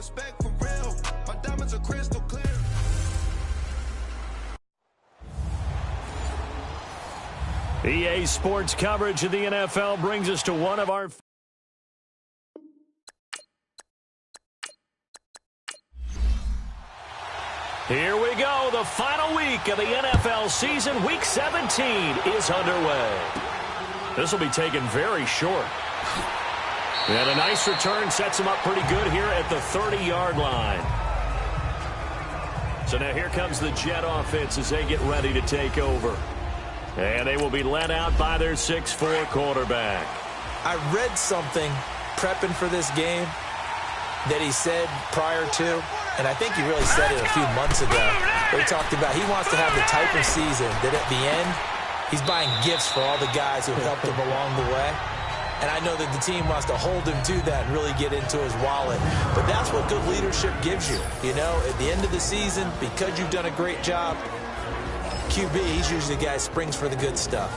respect for real. My diamonds are crystal clear. EA Sports coverage of the NFL brings us to one of our... Here we go. The final week of the NFL season. Week 17 is underway. This will be taken very short. And a nice return sets him up pretty good here at the 30-yard line. So now here comes the Jet offense as they get ready to take over. And they will be led out by their 6'4" quarterback. I read something prepping for this game that he said prior to, and I think he really said it a few months ago. He talked about he wants to have the type of season that at the end, he's buying gifts for all the guys who helped him along the way. And I know that the team wants to hold him to that and really get into his wallet. But that's what good leadership gives you. You know, at the end of the season, because you've done a great job, QB, he's usually the guy who springs for the good stuff.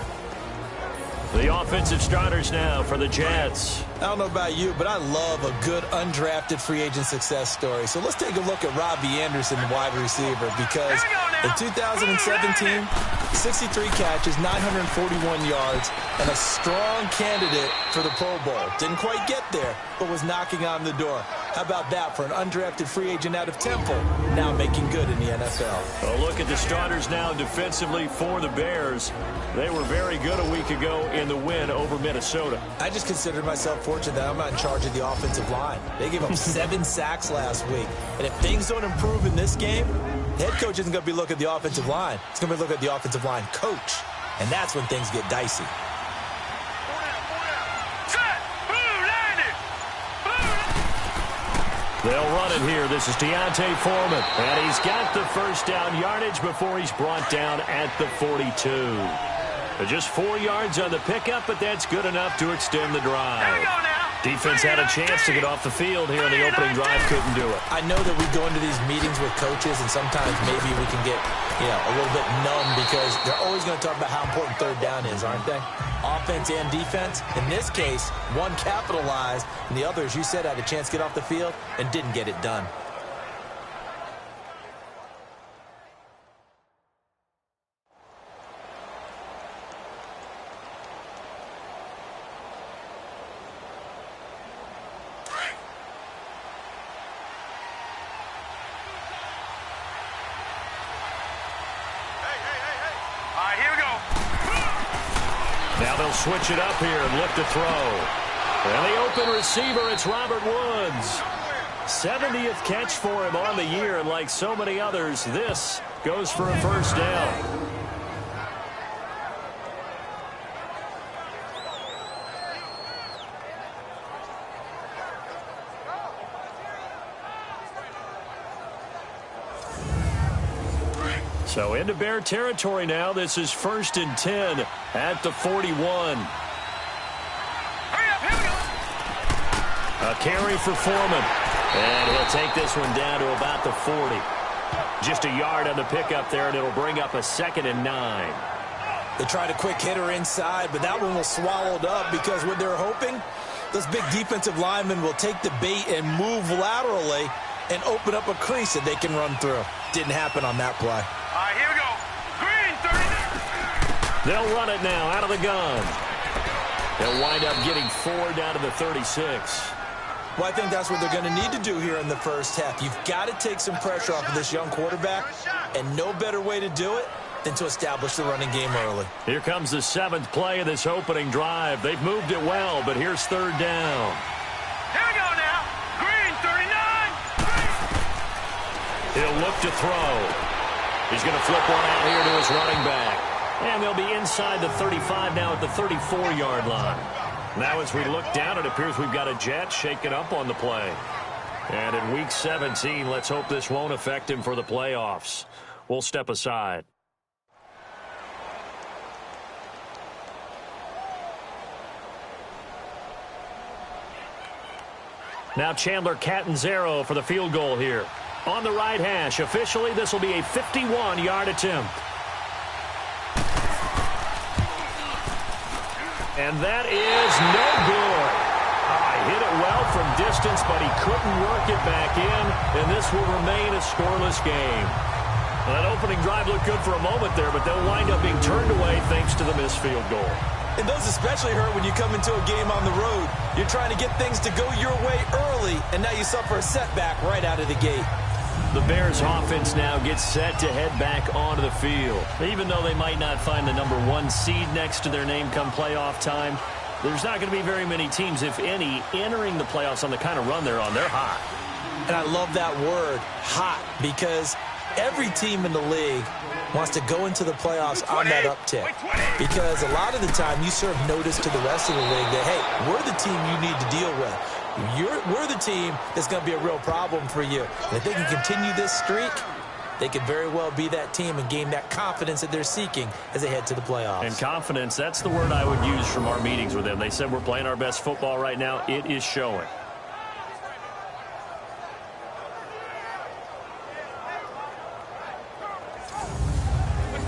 The offensive starters now for the Jets. I don't know about you, but I love a good undrafted free agent success story. So let's take a look at Robbie Anderson, the wide receiver, because in 2017, 63 catches, 941 yards, and a strong candidate for the Pro Bowl. Didn't quite get there, but was knocking on the door. How about that for an undrafted free agent out of Temple, now making good in the NFL? A look at the starters now defensively for the Bears. They were very good a week ago in the win over Minnesota. I just consider myself fortunate that I'm not in charge of the offensive line. They gave up 7 sacks last week. And if things don't improve in this game, the head coach isn't going to be looking at the offensive line. He's going to be looking at the offensive line coach. And that's when things get dicey. They'll run it here. This is Deontay Foreman. And he's got the first down yardage before he's brought down at the 42. Just 4 yards on the pickup, but that's good enough to extend the drive. Defense had a chance to get off the field here in the opening drive. Couldn't do it. I know that we go into these meetings with coaches, and sometimes maybe we can get, a little bit numb because they're always going to talk about how important third down is, aren't they? Offense and defense. In this case, one capitalized, and the other, as you said, had a chance to get off the field and didn't get it done. Now they'll switch it up here and look to throw. And the open receiver, it's Robert Woods. 70th catch for him on the year, and like so many others, this goes for a first down. So into Bear territory now. This is 1st and 10 at the 41. A carry for Foreman. And he'll take this one down to about the 40. Just a yard on the pickup there, and it'll bring up a 2nd and 9. They tried a quick hitter inside, but that one was swallowed up because what they're hoping, those big defensive linemen will take the bait and move laterally and open up a crease that they can run through. Didn't happen on that play. Here we go. Green, 39. They'll run it now out of the gun. They'll wind up getting 4 down to the 36. Well, I think that's what they're going to need to do here in the first half. You've got to take some pressure off of this young quarterback, and no better way to do it than to establish the running game early. Here comes the 7th play of this opening drive. They've moved it well, but here's 3rd down. Here we go now. Green, 39. He'll look to throw. He's going to flip one out here to his running back. And they'll be inside the 35 now at the 34-yard line. Now as we look down, it appears we've got a Jet shaken up on the play. And in Week 17, let's hope this won't affect him for the playoffs. We'll step aside. Now Chandler Catanzaro for the field goal here. On the right hash, officially this will be a 51-yard attempt. And that is no good. Hit it well from distance. distance, but he couldn't work it back in, and this will remain a scoreless game. Well, that opening drive looked good for a moment there, but they'll wind up being turned away thanks to the missed field goal. And those especially hurt when you come into a game on the road. You're trying to get things to go your way early, and now you suffer a setback right out of the gate. The Bears offense now gets set to head back onto the field. Even though they might not find the #1 seed next to their name come playoff time, there's not going to be very many teams, if any, entering the playoffs on the kind of run they're on. They're hot. And I love that word, hot, because every team in the league wants to go into the playoffs on that uptick. Because a lot of the time you serve notice to the rest of the league that, hey, we're the team you need to deal with. We're the team that's going to be a real problem for you. And if they can continue this streak, they could very well be that team and gain that confidence that they're seeking as they head to the playoffs. And confidence, that's the word I would use from our meetings with them. They said we're playing our best football right now. It is showing.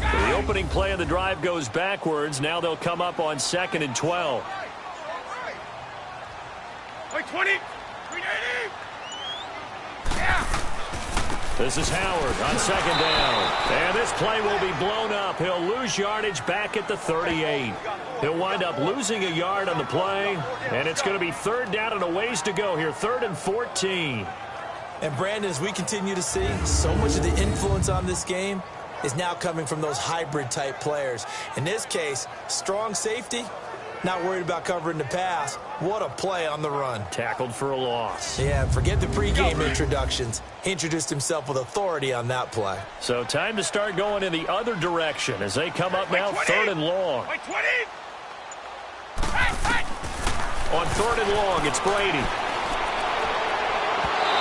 The opening play of the drive goes backwards. Now they'll come up on 2nd and 12. 20. Yeah. This is Howard on 2nd down. And this play will be blown up. He'll lose yardage back at the 38. He'll wind up losing a yard on the play. And it's going to be 3rd down and a ways to go here. 3rd and 14. And Brandon, as we continue to see, so much of the influence on this game is now coming from those hybrid-type players. In this case, strong safety, not worried about covering the pass. What a play on the run. Tackled for a loss. Yeah, forget the pregame introductions. He introduced himself with authority on that play. So time to start going in the other direction as they come up now 3rd and long. Hey! On 3rd and long, it's Brady.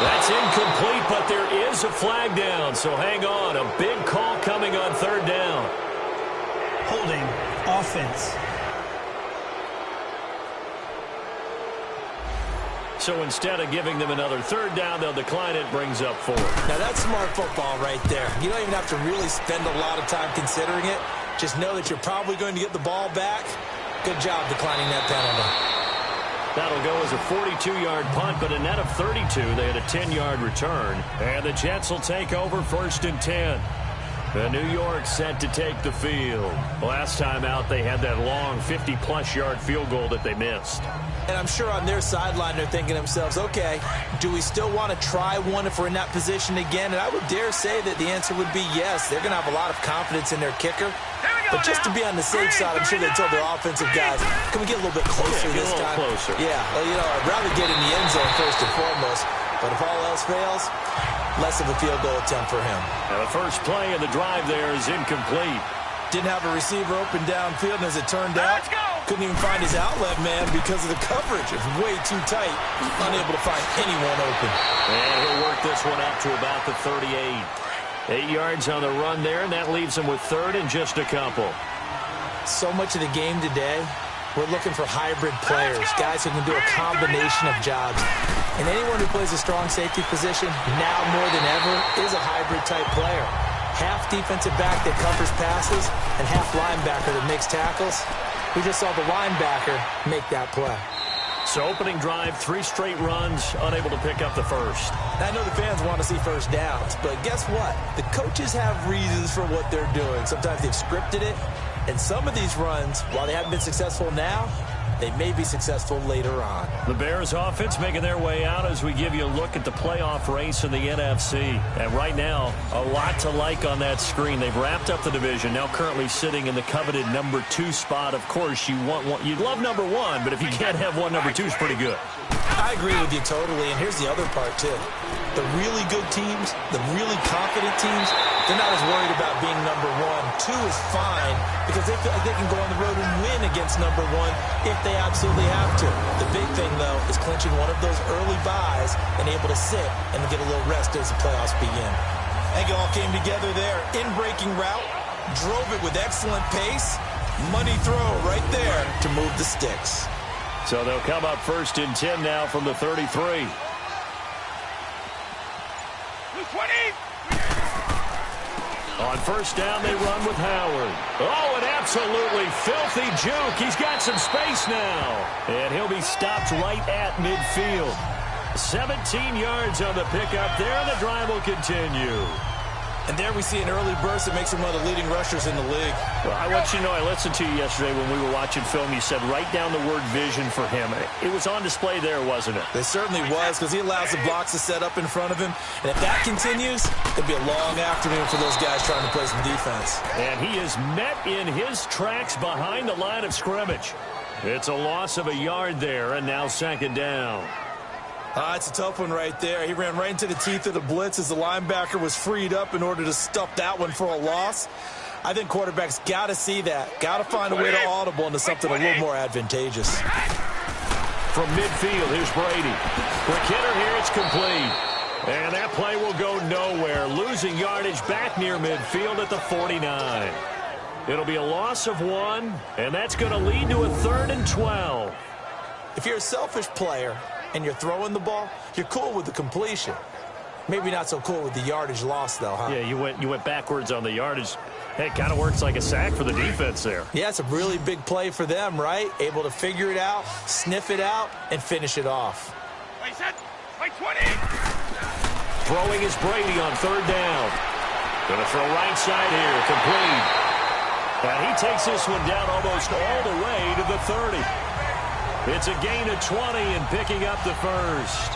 That's incomplete, but there is a flag down, so hang on. A big call coming on 3rd down. Holding offense. So instead of giving them another 3rd down, they'll decline it, brings up 4. Now that's smart football right there. You don't even have to really spend a lot of time considering it. Just know that you're probably going to get the ball back. Good job declining that penalty. That'll go as a 42-yard punt, but a net of 32. They had a 10-yard return. And the Jets will take over 1st and 10. The New York set to take the field. Last time out, they had that long 50-plus yard field goal that they missed. And I'm sure on their sideline they're thinking to themselves, okay, do we still want to try one if we're in that position again? And I would dare say that the answer would be yes. They're going to have a lot of confidence in their kicker. But just to be on the safe side, I'm sure they told their offensive guys, can we get a little bit closer this time? Closer. Yeah, well, you know, I'd rather get in the end zone first and foremost. But if all else fails, less of a field goal attempt for him. Now the first play of the drive there is incomplete. Didn't have a receiver open downfield, and as it turned out, couldn't even find his outlet man because of the coverage. It's way too tight. Unable to find anyone open. And he'll work this one up to about the 38. 8 yards on the run there, and that leaves him with 3rd and just a couple. So much of the game today, we're looking for hybrid players, guys who can do a combination of jobs. And anyone who plays a strong safety position, now more than ever, is a hybrid-type player. Half defensive back that covers passes and half linebacker that makes tackles. We just saw the linebacker make that play. So opening drive, 3 straight runs, unable to pick up the first. I know the fans want to see first downs, but guess what? The coaches have reasons for what they're doing. Sometimes they've scripted it, and some of these runs, while they haven't been successful now, they may be successful later on. The Bears offense making their way out as we give you a look at the playoff race in the NFC. And right now, a lot to like on that screen. They've wrapped up the division, now currently sitting in the coveted #2 spot. Of course, you'd love #1, but if you can't have one, #2 is pretty good. I agree with you totally, and here's the other part, too. The really good teams, the really confident teams, they're not as worried about being #1. 2 is fine because they feel like they can go on the road and win against #1 if they absolutely have to. The big thing, though, is clinching one of those early byes and able to sit and get a little rest as the playoffs begin. I think it all came together there. In-breaking route, drove it with excellent pace. Money throw right there to move the sticks. So they'll come up 1st and 10 now from the 33. 20. On 1st down, they run with Howard. Oh, an absolutely filthy juke. He's got some space now. And he'll be stopped right at midfield. 17 yards on the pickup there. The drive will continue. And there we see an early burst that makes him one of the leading rushers in the league. Well, I want you to know, I listened to you yesterday when we were watching film. You said write down the word vision for him. It was on display there, wasn't it? It certainly was, because he allows the blocks to set up in front of him. And if that continues, it'll be a long afternoon for those guys trying to play some defense. And he is met in his tracks behind the line of scrimmage. It's a loss of a yard there, and now second down. It's a tough one right there. He ran right into the teeth of the blitz as the linebacker was freed up in order to stuff that one for a loss. I think quarterbacks got to see that. Got to find a way to audible into something a little more advantageous. From midfield, here's Brady. Quick hitter here, it's complete. And that play will go nowhere. Losing yardage back near midfield at the 49. It'll be a loss of 1, and that's going to lead to a 3rd and 12. If you're a selfish player and you're throwing the ball, you're cool with the completion. Maybe not so cool with the yardage loss, though, huh? Yeah, you went backwards on the yardage. Hey, it kind of works like a sack for the defense there. Yeah, it's a really big play for them, right? Able to figure it out, sniff it out, and finish it off. Wait, set. Wait, 20. Throwing is Brady on 3rd down. Going to throw right side here, complete. And he takes this one down almost all the way to the 30. It's a gain of 20 and picking up the first.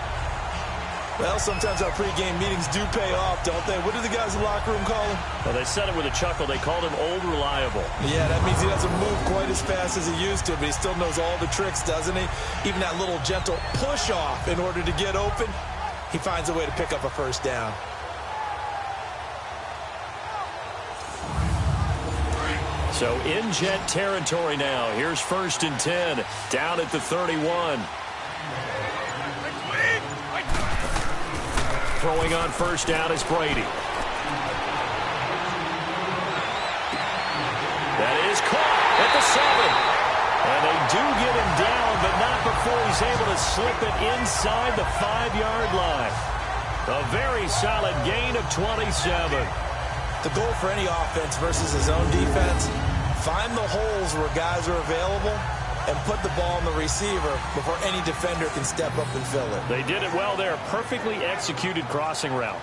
Well, sometimes our pregame meetings do pay off, don't they? What do the guys in the locker room call him? Well, they said it with a chuckle. They called him Old Reliable. Yeah, that means he doesn't move quite as fast as he used to, but he still knows all the tricks, doesn't he? Even that little gentle push-off in order to get open, he finds a way to pick up a first down. So in Jet territory now. Here's 1st and 10, down at the 31. Throwing on 1st down is Brady. That is caught at the 7. And they do get him down, but not before he's able to slip it inside the 5-yard line. A very solid gain of 27. The goal for any offense versus his own defense, find the holes where guys are available and put the ball on the receiver before any defender can step up and fill it. They did it well there. Perfectly executed crossing route.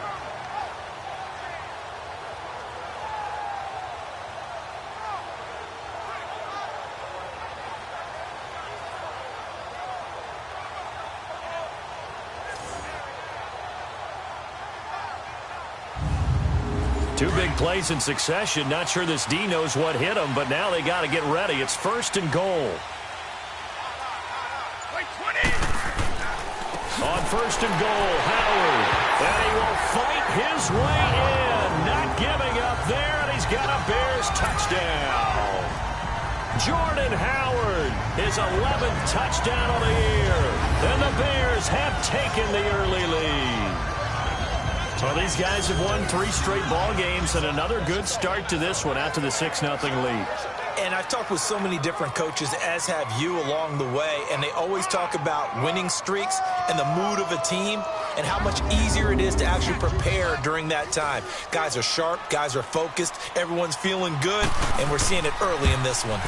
Two big plays in succession. Not sure this D knows what hit him, but now they got to get ready. It's 1st and goal. On 1st and goal, Howard. And he will fight his way in. Not giving up there, and he's got a Bears touchdown. Jordan Howard, his 11th touchdown of the year. And the Bears have taken the early lead. Well, these guys have won 3 straight ball games, and another good start to this one out to the 6-0 lead. And I've talked with so many different coaches, as have you along the way, and they always talk about winning streaks and the mood of a team and how much easier it is to actually prepare during that time. Guys are sharp, guys are focused, everyone's feeling good, and we're seeing it early in this one.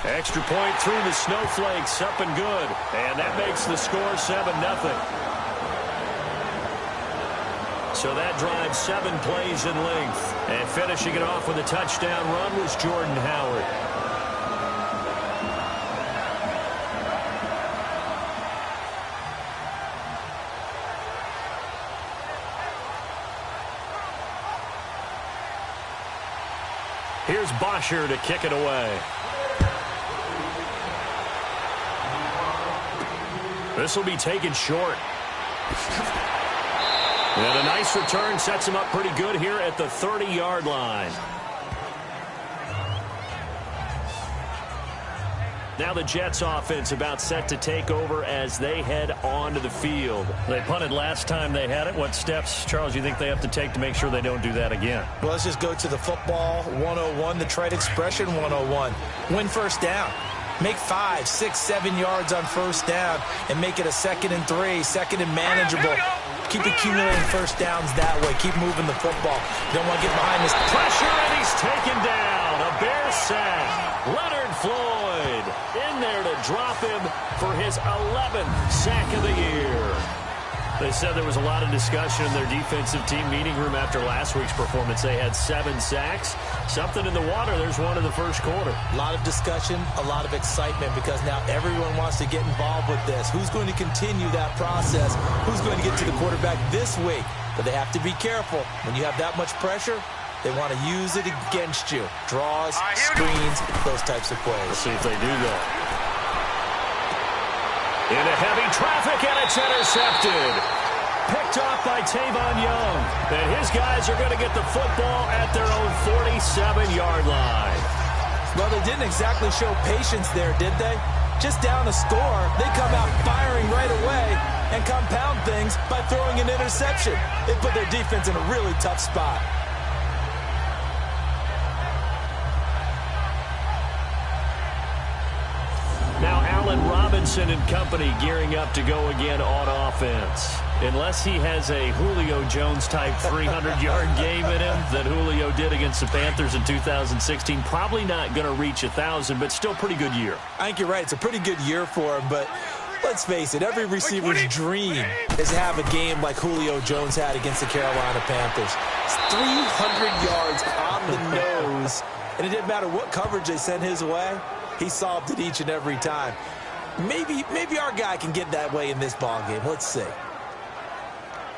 Extra point through the snowflakes, up and good. And that makes the score 7-0. So that drive 7 plays in length. And finishing it off with a touchdown run was Jordan Howard. Here's Bosher to kick it away. This will be taken short. And a nice return sets him up pretty good here at the 30-yard line. Now the Jets offense about set to take over as they head onto the field. They punted last time they had it. What steps, Charles, you think they have to take to make sure they don't do that again? Well, let's just go to the football 101, the trite expression 101. Win first down. Make 5, 6, 7 yards on first down and make it a 2nd and 3, 2nd and manageable. Keep accumulating first downs that way. Keep moving the football. Don't want to get behind this. Pressure, and he's taken down. A Bear sack. Leonard Floyd in there to drop him for his 11th sack of the year. They said there was a lot of discussion in their defensive team meeting room after last week's performance. They had 7 sacks. Something in the water. There's one in the first quarter. A lot of discussion, a lot of excitement because now everyone wants to get involved with this. Who's going to continue that process? Who's going to get to the quarterback this week? But they have to be careful. When you have that much pressure, they want to use it against you. Draws, screens, those types of plays. Let's see if they do that. Into heavy traffic, and it's intercepted. Picked off by Tavon Young. And his guys are going to get the football at their own 47-yard line. Well, they didn't exactly show patience there, did they? Just down a score, they come out firing right away and compound things by throwing an interception. They put their defense in a really tough spot. Now Allen Robinson and company gearing up to go again on offense. Unless he has a Julio Jones-type 300-yard game in him that Julio did against the Panthers in 2016, probably not going to reach 1,000, but still pretty good year. I think you're right. It's a pretty good year for him, but let's face it, every receiver's dream is to have a game like Julio Jones had against the Carolina Panthers. It's 300 yards on the nose, and it didn't matter what coverage they sent his way. He solved it each and every time. Maybe our guy can get that way in this ballgame. Let's see.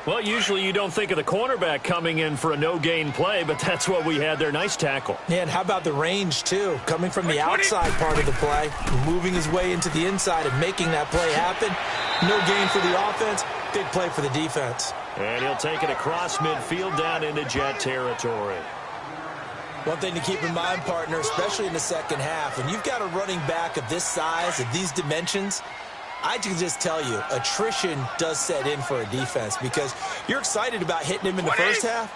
Well, usually you don't think of the cornerback coming in for a no-gain play, but that's what we had there. Nice tackle. Yeah, and how about the range, too? Coming from the outside part of the play, moving his way into the inside and making that play happen. No gain for the offense, big play for the defense. And he'll take it across midfield down into Jet territory. One thing to keep in mind, partner, especially in the second half, when you've got a running back of this size, of these dimensions, I can just tell you, attrition does set in for a defense because you're excited about hitting him in the first half.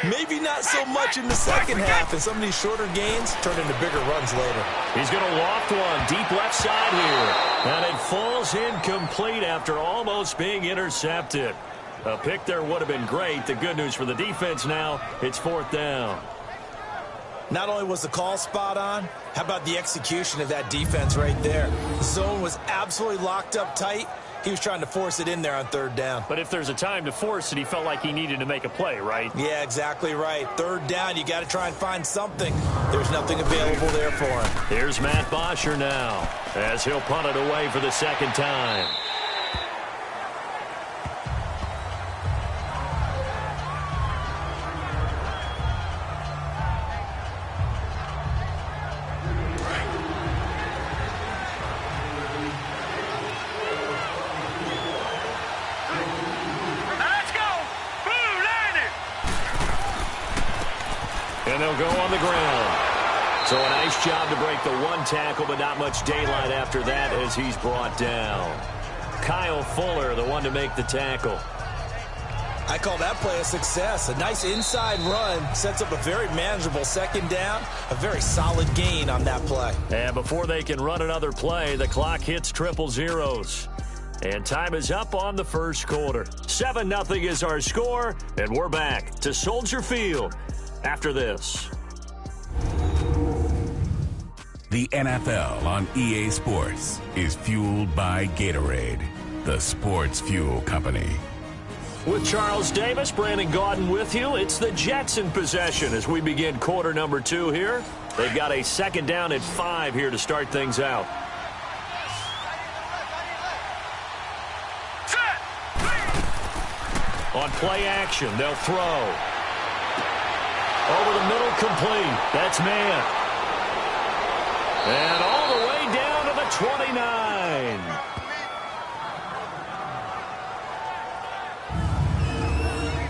Maybe not so much in the second half, and some of these shorter gains turn into bigger runs later. He's going to loft one deep left side here, and it falls incomplete after almost being intercepted. A pick there would have been great. The good news for the defense now, it's 4th down. Not only was the call spot on, how about the execution of that defense right there? The zone was absolutely locked up tight. He was trying to force it in there on 3rd down. But if there's a time to force it, he felt like he needed to make a play, right? Yeah, exactly right. 3rd down, you got to try and find something. There's nothing available there for him. Here's Matt Bosher now as he'll punt it away for the 2nd time. And they'll go on the ground. So a nice job to break the 1 tackle, but not much daylight after that as he's brought down. Kyle Fuller, the one to make the tackle. I call that play a success. A nice inside run sets up a very manageable 2nd down. A very solid gain on that play. And before they can run another play, the clock hits 000. And time is up on the first quarter. 7-0 is our score, and we're back to Soldier Field after this. The NFL on EA Sports is fueled by Gatorade, the sports fuel company. With Charles Davis, Brandon Gaudin with you. It's the Jets in possession as we begin quarter number 2 here. They've got a 2nd down at 5 here to start things out. On play action, they'll throw. Over the middle, complete. That's man. And all the way down to the 29.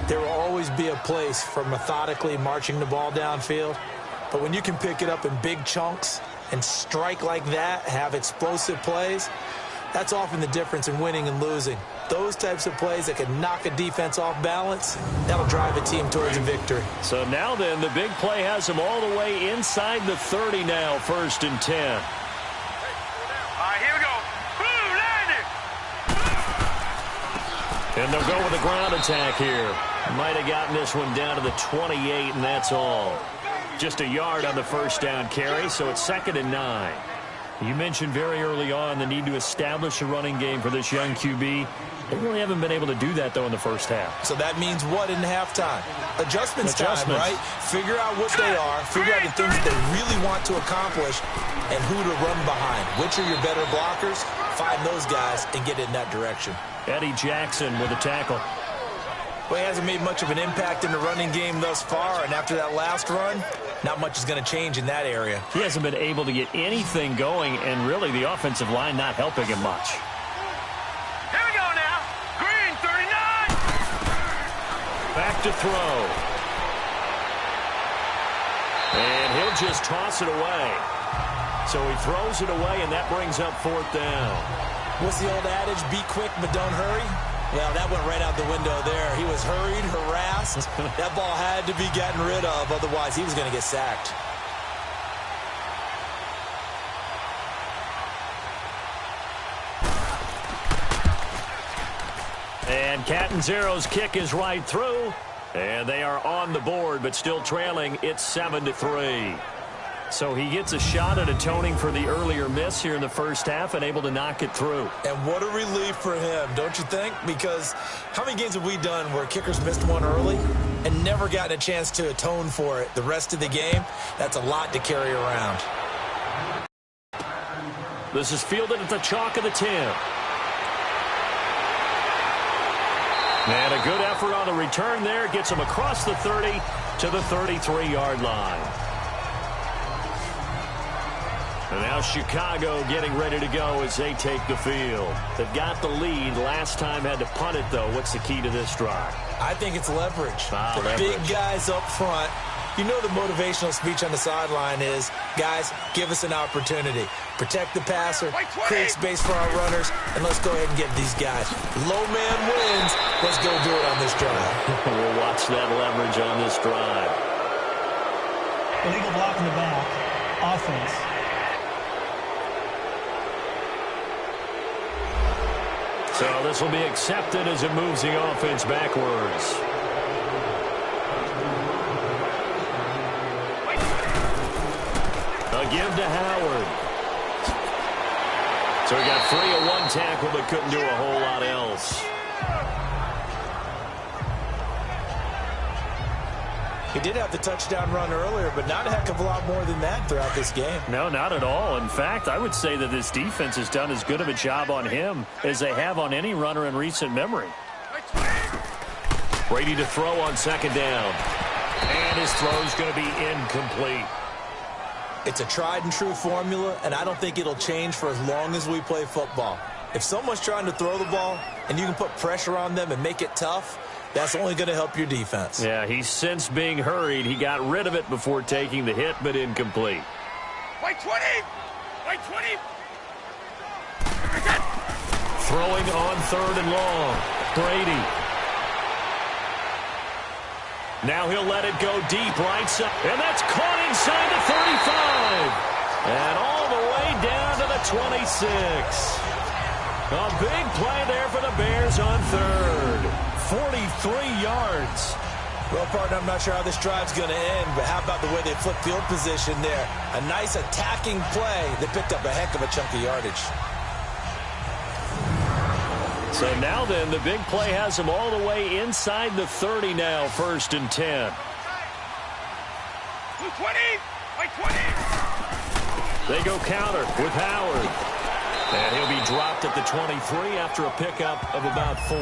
There will always be a place for methodically marching the ball downfield. But when you can pick it up in big chunks and strike like that, have explosive plays, that's often the difference in winning and losing. Those types of plays that can knock a defense off balance, that'll drive a team towards a victory. So now then, the big play has them all the way inside the 30 now, 1st and 10. All right, here we go. Boom, landed. And they'll go with a ground attack here. Might have gotten this one down to the 28, and that's all. Just a yard on the 1st down carry, so it's 2nd and 9. You mentioned very early on the need to establish a running game for this young QB. They really haven't been able to do that, though, in the first half. So that means what in halftime? Adjustments time, right? Figure out what they are, figure out the things that they really want to accomplish, and who to run behind. Which are your better blockers? Find those guys and get in that direction. Eddie Jackson with a tackle. Well, he hasn't made much of an impact in the running game thus far, and after that last run, not much is going to change in that area. He hasn't been able to get anything going, and really the offensive line not helping him much. Here we go now. Green, 39. Back to throw. And he'll just toss it away. So he throws it away, and that brings up 4th down. What's the old adage? Be quick, but don't hurry. Well, that went right out the window there. He was hurried, harassed. That ball had to be gotten rid of, otherwise he was going to get sacked. And Catanzaro's kick is right through. And they are on the board, but still trailing. It's 7-3. So he gets a shot at atoning for the earlier miss here in the first half and able to knock it through. And what a relief for him, don't you think? Because how many games have we done where kickers missed one early and never gotten a chance to atone for it the rest of the game? That's a lot to carry around. This is fielded at the chalk of the 10. And a good effort on the return there. Gets him across the 30 to the 33-yard line. And now Chicago getting ready to go as they take the field. They've got the lead. Last time had to punt it, though. What's the key to this drive? I think it's leverage. Leverage. Big guys up front. You know the motivational speech on the sideline is, guys, give us an opportunity. Protect the passer, create space for our runners, and let's go ahead and get these guys. Low man wins. Let's go do it on this drive. We'll watch that leverage on this drive. Illegal block in the back. Offense. So this will be accepted as it moves the offense backwards. A give to Howard. So he got free of one tackle but couldn't do a whole lot else. He did have the touchdown run earlier, but not a heck of a lot more than that throughout this game. No, not at all. In fact, I would say that this defense has done as good of a job on him as they have on any runner in recent memory. Brady to throw on 2nd down. And his throw's going to be incomplete. It's a tried-and-true formula, and I don't think it'll change for as long as we play football. If someone's trying to throw the ball and you can put pressure on them and make it tough, that's only going to help your defense. Yeah, he's since being hurried. He got rid of it before taking the hit, but incomplete. White 20. White 20. Throwing on 3rd and long. Brady. Now he'll let it go deep right side. And that's caught inside the 35. And all the way down to the 26. A big play there for the Bears on 3rd. 43 yards. Well, partner, I'm not sure how this drive's going to end, but how about the way they flipped field position there? A nice attacking play. They picked up a heck of a chunk of yardage. So now then, the big play has them all the way inside the 30 now, 1st and 10. 20. White 20. They go counter with Howard. And he'll be dropped at the 23 after a pickup of about 4.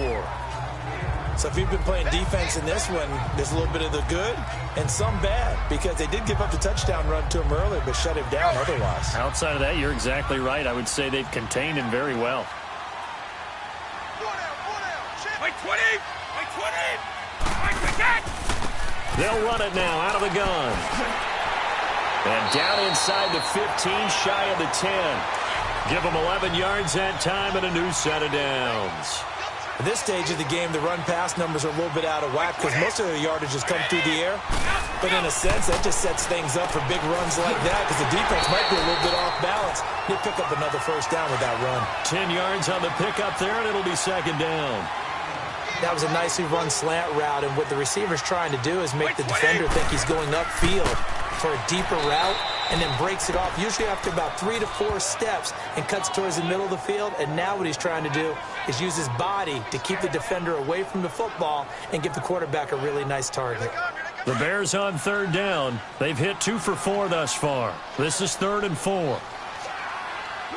So if you've been playing defense in this one, there's a little bit of the good and some bad, because they did give up the touchdown run to him earlier but shut him down otherwise. Outside of that, you're exactly right. I would say they've contained him very well. White 20. White 20. White protect. They'll run it now out of the gun. And down inside the 15, shy of the 10. Give them 11 yards that time and a new set of downs. At this stage of the game, the run-pass numbers are a little bit out of whack because most of the yardage has come through the air. But in a sense, that just sets things up for big runs like that because the defense might be a little bit off balance. He'll pick up another 1st down with that run. 10 yards on the pickup there, and it'll be 2nd down. That was a nicely run slant route, and what the receiver's trying to do is make the defender think he's going upfield for a deeper route, and then breaks it off, usually after about 3 to 4 steps, and cuts towards the middle of the field. And now what he's trying to do is use his body to keep the defender away from the football and give the quarterback a really nice target. The Bears on 3rd down. They've hit 2 for 4 thus far. This is 3rd and 4. 220,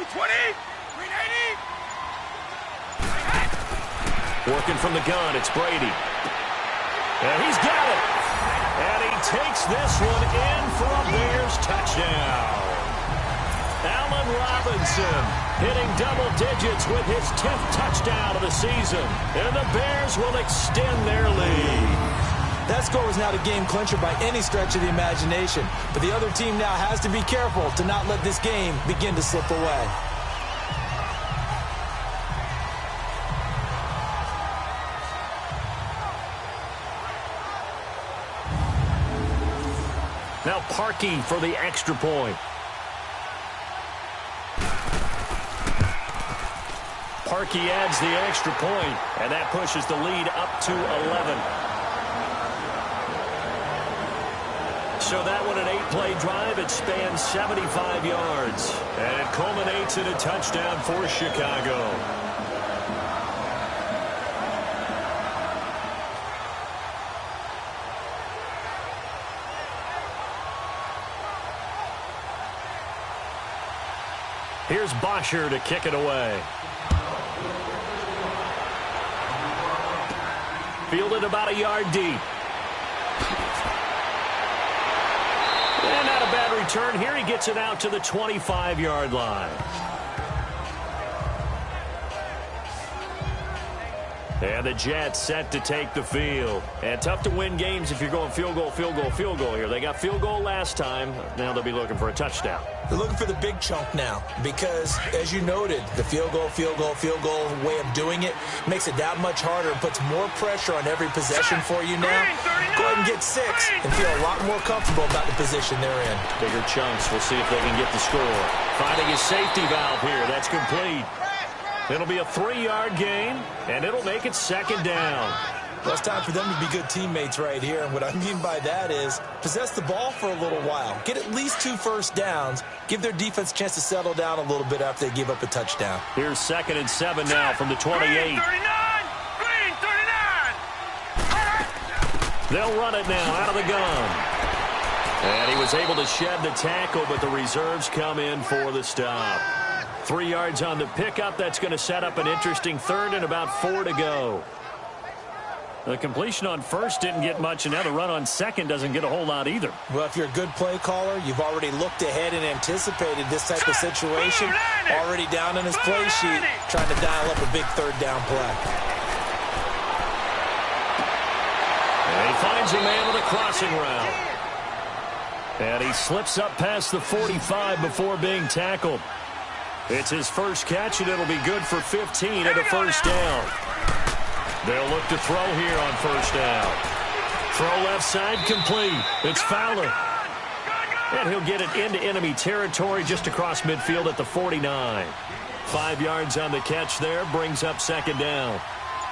380. Working from the gun, it's Brady. And he's got it. And he takes this one in for a Bears touchdown. Allen Robinson hitting double digits with his 10th touchdown of the season. And the Bears will extend their lead. That score was not a game clincher by any stretch of the imagination. But the other team now has to be careful to not let this game begin to slip away. Now Parkey for the extra point. Parkey adds the extra point, and that pushes the lead up to 11. So that one, an 8-play drive. It spans 75 yards, and it culminates in a touchdown for Chicago. Here's Bosher to kick it away. Fielded about a yard deep. And not a bad return here. He gets it out to the 25-yard line. And the Jets set to take the field. And tough to win games if you're going field goal, field goal, field goal here. They got field goal last time. Now they'll be looking for a touchdown. They're looking for the big chunk now because, as you noted, the field goal way of doing it makes it that much harder and puts more pressure on every possession for you now. Go ahead and get 6 and feel a lot more comfortable about the position they're in. Bigger chunks. We'll see if they can get the score. Finding his safety valve here. That's complete. It'll be a 3-yard gain, and it'll make it 2nd down. Well, it's time for them to be good teammates right here. And what I mean by that is possess the ball for a little while. Get at least 2 first downs. Give their defense a chance to settle down a little bit after they give up a touchdown. Here's 2nd and 7 now from the 28. Green 39. Green 39. They'll run it now out of the gun. And he was able to shed the tackle, but the reserves come in for the stop. 3 yards on the pickup. That's going to set up an interesting 3rd and about 4 to go. The completion on 1st didn't get much, and now the run on 2nd doesn't get a whole lot either. Well, if you're a good play caller, you've already looked ahead and anticipated this type of situation. Already down in his play sheet, trying to dial up a big 3rd down play. And he finds a man with a crossing route. And he slips up past the 45 before being tackled. It's his first catch, and it'll be good for 15 at a 1st down. They'll look to throw here on 1st down. Throw left side complete. It's Fowler. And he'll get it into enemy territory just across midfield at the 49. 5 yards on the catch there, brings up 2nd down.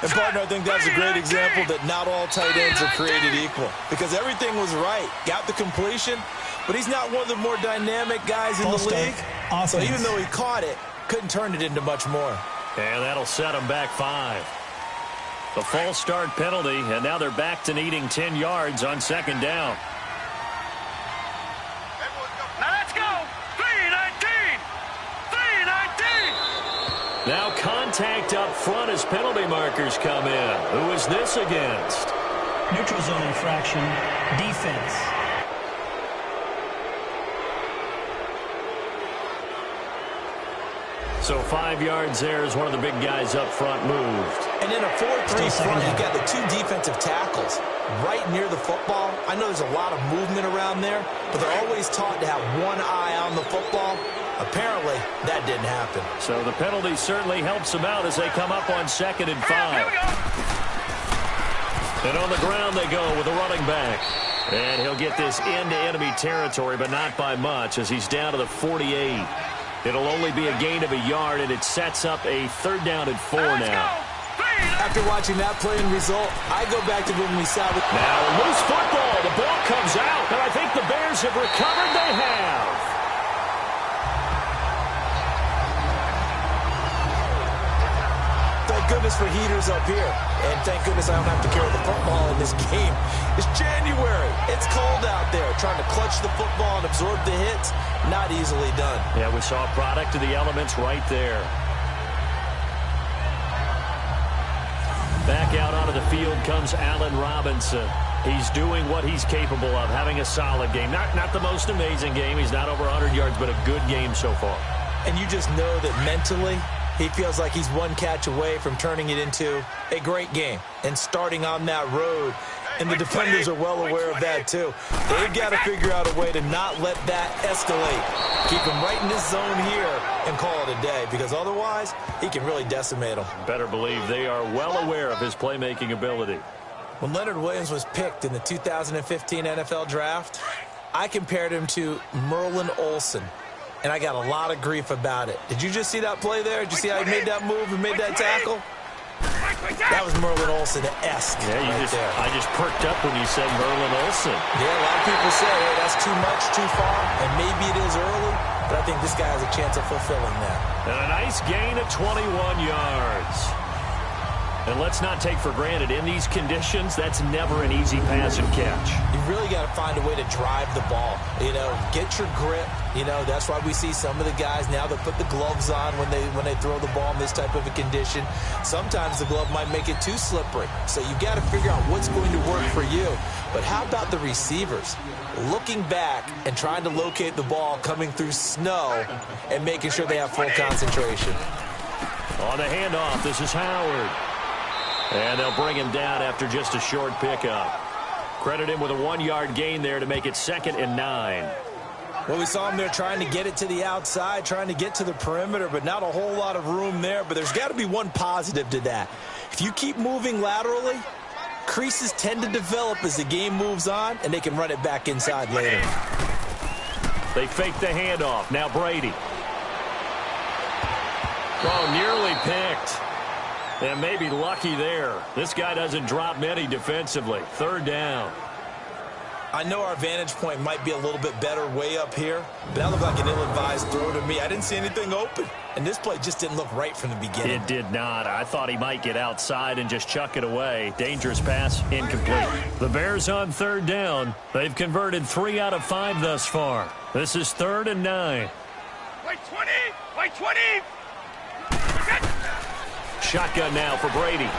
And, partner, I think that's a great example that not all tight ends are created equal. Because everything was right. Got the completion, but he's not one of the more dynamic guys in the league. So even though he caught it, couldn't turn it into much more. And that'll set him back 5. The false start penalty, and now they're back to needing 10 yards on 2nd down. Now let's go. 319. 319. Now contact up front as penalty markers come in. Who is this against? Neutral zone infraction, defense. So 5 yards there as one of the big guys up front moved. And in a 4-3 front, you've got the 2 defensive tackles right near the football. I know there's a lot of movement around there, but they're always taught to have one eye on the football. Apparently, that didn't happen. So the penalty certainly helps them out as they come up on 2nd and 5. And on the ground they go with a running back. And he'll get this into enemy territory, but not by much as he's down to the 48. It'll only be a gain of a yard, and it sets up a 3rd down and 4 now. After watching that play and result, I go back to when we saw it. Now, loose football. The ball comes out, and I think the Bears have recovered. They have. goodness for heaters up here. And thank goodness I don't have to carry the football in this game. It's January. It's cold out there. Trying to clutch the football and absorb the hits, not easily done. Yeah, we saw a product of the elements right there. Back out onto the field comes Allen Robinson. He's doing what he's capable of, having a solid game. Not the most amazing game. He's not over 100 yards, but a good game so far. And you just know that mentally he feels like he's one catch away from turning it into a great game and starting on that road. And the defenders are well aware of that, too. They've got to figure out a way to not let that escalate. Keep him right in this zone here and call it a day, because otherwise he can really decimate them. Better believe they are well aware of his playmaking ability. When Leonard Williams was picked in the 2015 NFL Draft, I compared him to Merlin Olsen, and I got a lot of grief about it. Did you just see that play there? Did you see how he made that move and made that tackle? That was Merlin Olsen-esque. Yeah, I just perked up when you said Merlin Olsen. Yeah, a lot of people say, hey, that's too much, too far, and maybe it is early, but I think this guy has a chance of fulfilling that. And a nice gain of 21 yards. And let's not take for granted, in these conditions, that's never an easy pass and catch. You really got to find a way to drive the ball. Get your grip. That's why we see some of the guys now that put the gloves on when they throw the ball in this type of a condition. Sometimes the glove might make it too slippery. So you got to figure out what's going to work for you. But how about the receivers? Looking back and trying to locate the ball coming through snow and making sure they have full concentration. On the handoff, this is Howard. And they'll bring him down after just a short pickup. Credit him with a 1-yard gain there to make it 2nd and 9. Well, we saw him there trying to get it to the outside, trying to get to the perimeter, but not a whole lot of room there. But there's got to be one positive to that. If you keep moving laterally, creases tend to develop as the game moves on, and they can run it back inside later. They fake the handoff. Now Brady. Oh, nearly picked. And maybe lucky there. This guy doesn't drop many defensively. 3rd down. I know our vantage point might be a little bit better way up here, but that looked like an ill-advised throw to me. I didn't see anything open, and this play just didn't look right from the beginning. It did not. I thought he might get outside and just chuck it away. Dangerous pass, incomplete. The Bears on 3rd down. They've converted 3 out of 5 thus far. This is 3rd and 9. Wait 20! Wait 20! Shotgun now for Brady.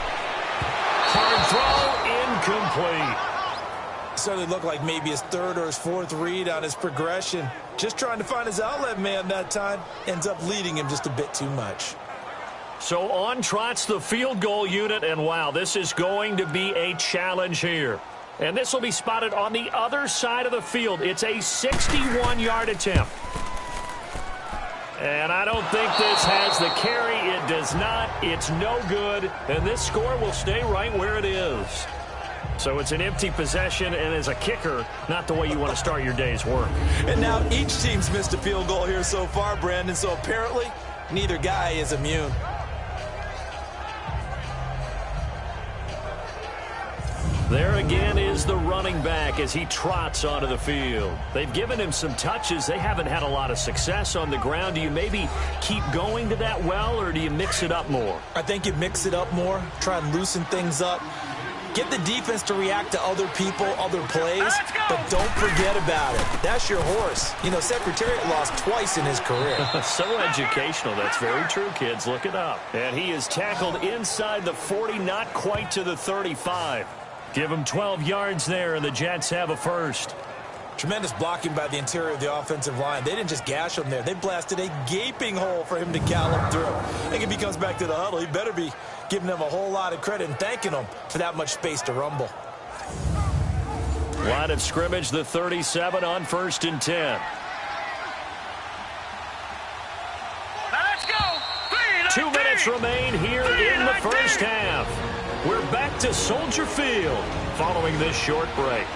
Hard throw, incomplete. Certainly looked like maybe his 3rd or his 4th read on his progression. Just trying to find his outlet man that time. Ends up leading him just a bit too much. So on trots the field goal unit, and wow, this is going to be a challenge here. And this will be spotted on the other side of the field. It's a 61-yard attempt. And I don't think this has the carry. It does not. It's no good. And this score will stay right where it is. So it's an empty possession, and as a kicker, not the way you want to start your day's work. And now each team's missed a field goal here so far, Brandon. So apparently, neither guy is immune. There again is the running back as he trots onto the field. They've given him some touches. They haven't had a lot of success on the ground. Do you maybe keep going to that well, or do you mix it up more? I think you mix it up more, try and loosen things up. Get the defense to react to other people, other plays, but don't forget about it. That's your horse. Secretariat lost twice in his career. So educational. That's very true, kids. Look it up. And he is tackled inside the 40, not quite to the 35. Give him 12 yards there, and the Jets have a first. Tremendous blocking by the interior of the offensive line. They didn't just gash him there. They blasted a gaping hole for him to gallop through. I think if he comes back to the huddle, he better be giving them a whole lot of credit and thanking them for that much space to rumble. Line of scrimmage, the 37 on 1st and 10. Let's go! 2 minutes remain here in the first half. We're back to Soldier Field following this short break.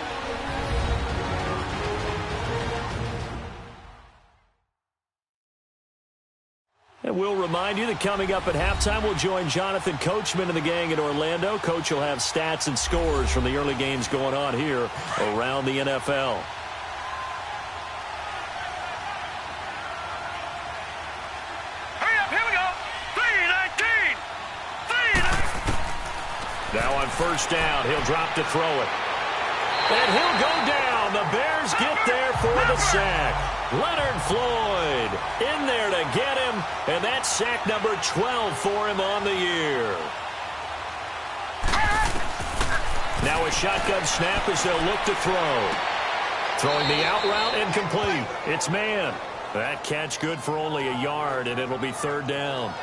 And we'll remind you that coming up at halftime, we'll join Jonathan Coachman and the gang in Orlando. Coach will have stats and scores from the early games going on here around the NFL. Hurry up, here we go! 3:19! on first down. He'll drop to throw it. And he'll go down. The Bears get there for the sack. Leonard Floyd in there to get him, and that's sack number 12 for him on the year. Now a shotgun snap as they'll look to throw. Throwing the out route, incomplete. It's man. That catch good for only a yard, and it'll be third down.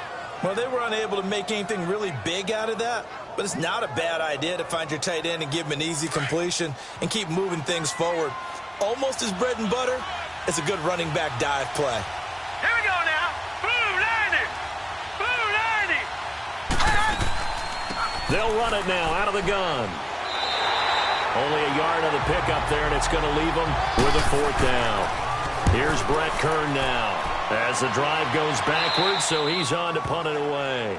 Well, they were unable to make anything really big out of that, but it's not a bad idea to find your tight end and give him an easy completion and keep moving things forward. Almost as bread and butter as a good running back dive play. Here we go now. Blue 90. Blue 90. They'll run it now out of the gun. Only a yard on the pickup there, and it's going to leave them with a fourth down. Here's Brett Kern now as the drive goes backwards, so he's on to punt it away.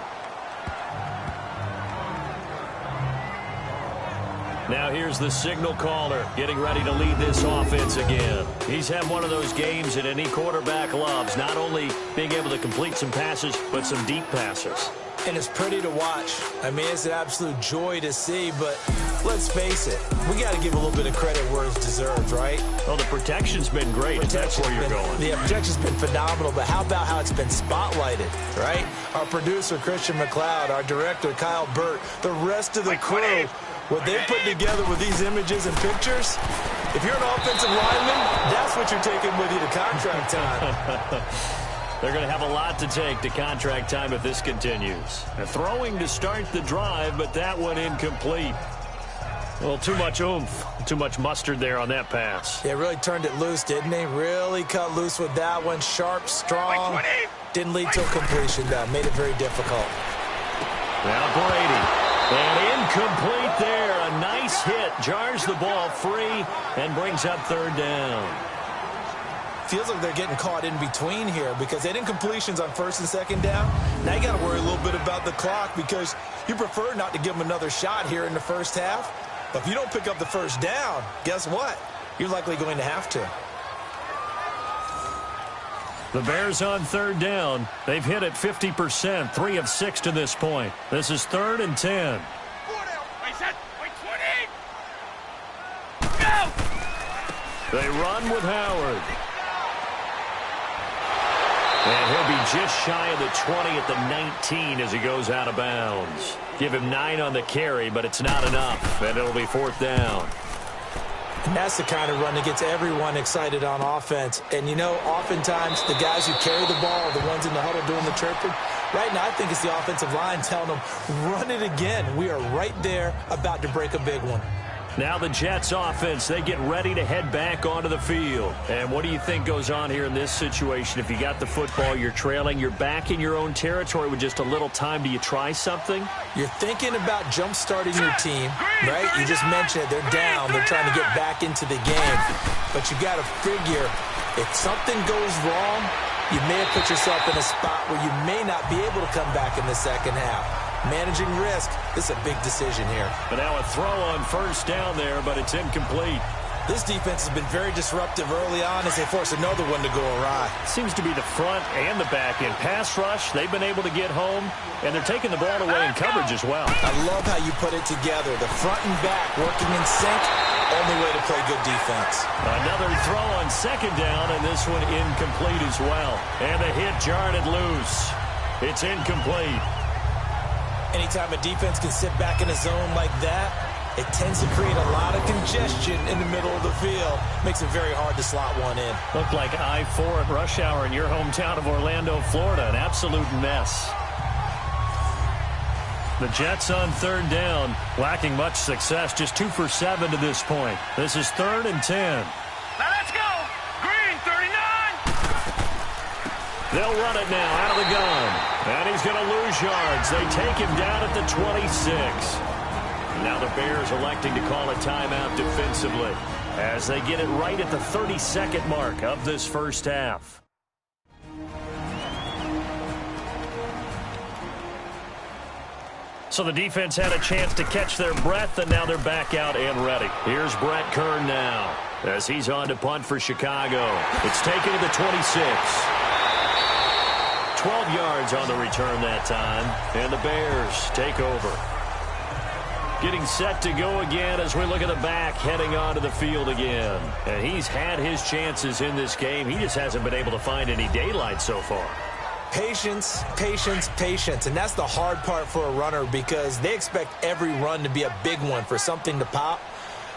Now here's the signal caller getting ready to lead this offense again. He's had one of those games that any quarterback loves, not only being able to complete some passes, but some deep passes. And it's pretty to watch. I mean, it's an absolute joy to see, but let's face it, we got to give a little bit of credit where it's deserved, right? Well, the protection's been great. That's where you're going. The protection's been phenomenal, but how about how it's been spotlighted, right? Our producer, Christian McLeod, our director, Kyle Burt, the rest of the crew, what they put together with these images and pictures, if you're an offensive lineman, that's what you're taking with you to contract time. They're going to have a lot to take to contract time if this continues. Throwing to start the drive, but that one incomplete. Well, too much oomph, too much mustard there on that pass. They really turned it loose, didn't they? Really cut loose with that one. Sharp, strong. Didn't lead to a completion, though. Made it very difficult. Now Brady. And incomplete there. A nice hit. Jars the ball free and brings up third down. Feels like they're getting caught in between here because they didn't completions on first and second down. Now you got to worry a little bit about the clock because you prefer not to give them another shot here in the first half. But if you don't pick up the first down, guess what? You're likely going to have to. The Bears on third down. They've hit it 50%, 3 of 6 to this point. This is 3rd and 10. They run with Howard. And he'll be just shy of the 20 at the 19 as he goes out of bounds. Give him 9 on the carry, but it's not enough, and it'll be 4th down. And that's the kind of run that gets everyone excited on offense. And, you know, oftentimes the guys who carry the ball are the ones in the huddle doing the chirping. Right now, I think it's the offensive line telling them, run it again. We are right there about to break a big one. Now the Jets offense, they get ready to head back onto the field. And what do you think goes on here in this situation? If you got the football, you're trailing, you're back in your own territory with just a little time. Do you try something? You're thinking about jump-starting your team, right? You just mentioned it. They're down. They're trying to get back into the game. But you got to figure if something goes wrong, you may have put yourself in a spot where you may not be able to come back in the second half. Managing risk, this is a big decision here. But now a throw on first down there, but it's incomplete. This defense has been very disruptive early on as they force another one to go awry. Seems to be the front and the back end. Pass rush, they've been able to get home, and they're taking the ball away in coverage as well. I love how you put it together. The front and back working in sync, only way to play good defense. Another throw on second down, and this one incomplete as well. And the hit jarred it loose. It's incomplete. Anytime a defense can sit back in a zone like that, it tends to create a lot of congestion in the middle of the field. Makes it very hard to slot one in. Looked like I-4 at rush hour in your hometown of Orlando, Florida. An absolute mess. The Jets on third down, lacking much success. Just 2 for 7 to this point. This is 3rd and 10. Now let's go. Green 39. They'll run it now out of the gun. And he's going to lose yards. They take him down at the 26. Now the Bears electing to call a timeout defensively as they get it right at the 32nd mark of this first half. So the defense had a chance to catch their breath, and now they're back out and ready. Here's Brett Kern now as he's on to punt for Chicago. It's taken to the 26. 12 yards on the return that time, and the Bears take over. Getting set to go again as we look at the back heading onto the field again. And he's had his chances in this game. He just hasn't been able to find any daylight so far. Patience, patience, patience. And that's the hard part for a runner because they expect every run to be a big one for something to pop.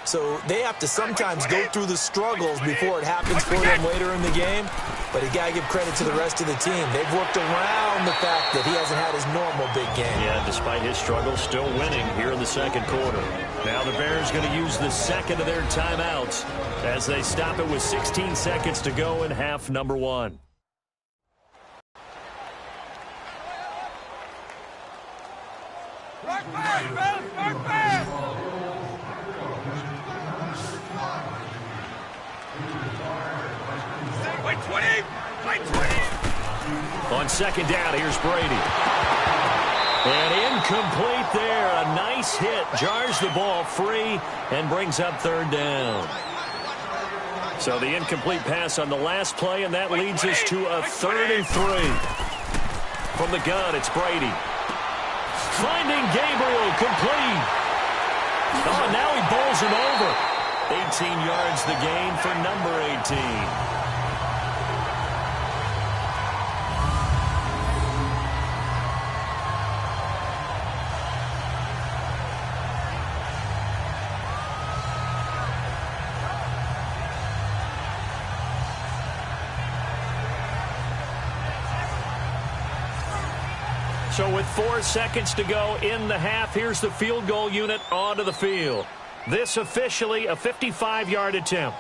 So they have to sometimes go through the struggles before it happens for them later in the game. But you got to give credit to the rest of the team. They've worked around the fact that he hasn't had his normal big game. Yeah, despite his struggles, still winning here in the second quarter. Now the Bears going to use the second of their timeouts as they stop it with 16 seconds to go in half number one. Rock fast, fellas! Rock fast! Wait 20! Wait 20! On second down, here's Brady. And incomplete there. A nice hit. Jars the ball free and brings up third down. So the incomplete pass on the last play, and that leads us to a 3rd and 3. From the gun, it's Brady. Finding Gabriel, complete. Oh, and now he bowls him over. 18 yards the gain for number 18. So with 4 seconds to go in the half, here's the field goal unit onto the field. This officially a 55-yard attempt.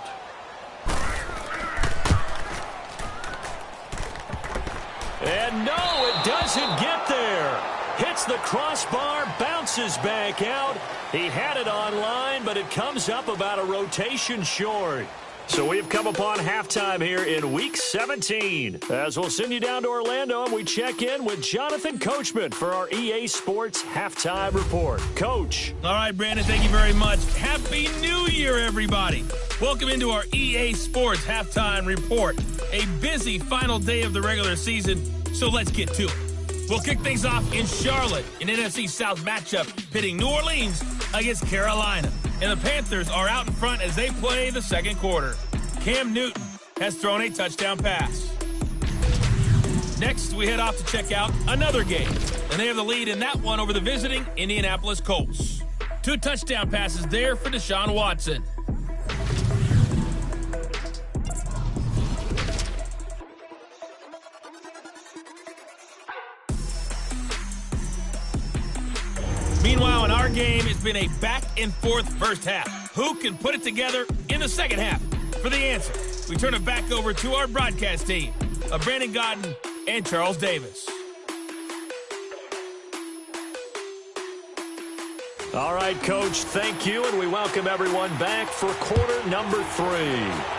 And no, it doesn't get there. Hits the crossbar, bounces back out. He had it on line, but it comes up about a rotation short. So we have come upon halftime here in Week 17. As we'll send you down to Orlando, and we check in with Jonathan Coachman for our EA Sports Halftime Report. Coach. All right, Brandon, thank you very much. Happy New Year, everybody. Welcome into our EA Sports Halftime Report. A busy final day of the regular season, so let's get to it. We'll kick things off in Charlotte, an NFC South matchup pitting New Orleans against Carolina. And the Panthers are out in front as they play the second quarter. Cam Newton has thrown a touchdown pass. Next, we head off to check out another game. And they have the lead in that one over the visiting Indianapolis Colts. 2 touchdown passes there for Deshaun Watson. Meanwhile, in our game, it's been a back-and-forth first half. Who can put it together in the second half? For the answer, we turn it back over to our broadcast team of Brandon Godden and Charles Davis. All right, Coach, thank you, and we welcome everyone back for quarter number 3.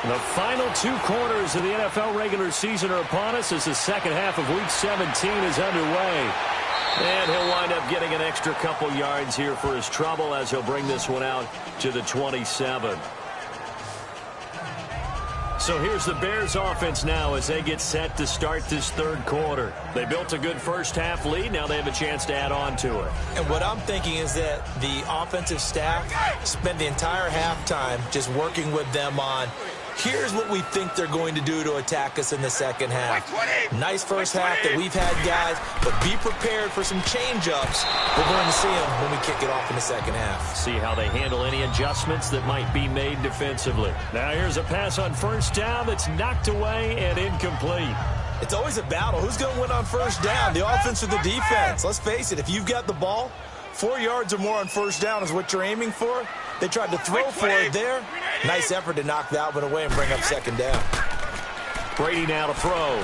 The final 2 quarters of the NFL regular season are upon us as the second half of Week 17 is underway. And he'll wind up getting an extra couple yards here for his trouble as he'll bring this one out to the 27. So here's the Bears offense now as they get set to start this third quarter. They built a good first half lead. Now they have a chance to add on to it. And what I'm thinking is that the offensive staff spent the entire halftime just working with them on here's what we think they're going to do to attack us in the second half. Nice first half that we've had, guys, but be prepared for some change-ups. We're going to see them when we kick it off in the second half. See how they handle any adjustments that might be made defensively. Now here's a pass on first down that's knocked away and incomplete. It's always a battle. Who's going to win on first down, the offense or the defense? Let's face it, if you've got the ball, 4 yards or more on first down is what you're aiming for. They tried to throw for it there. Nice effort to knock that one away and bring up second down. Brady now to throw.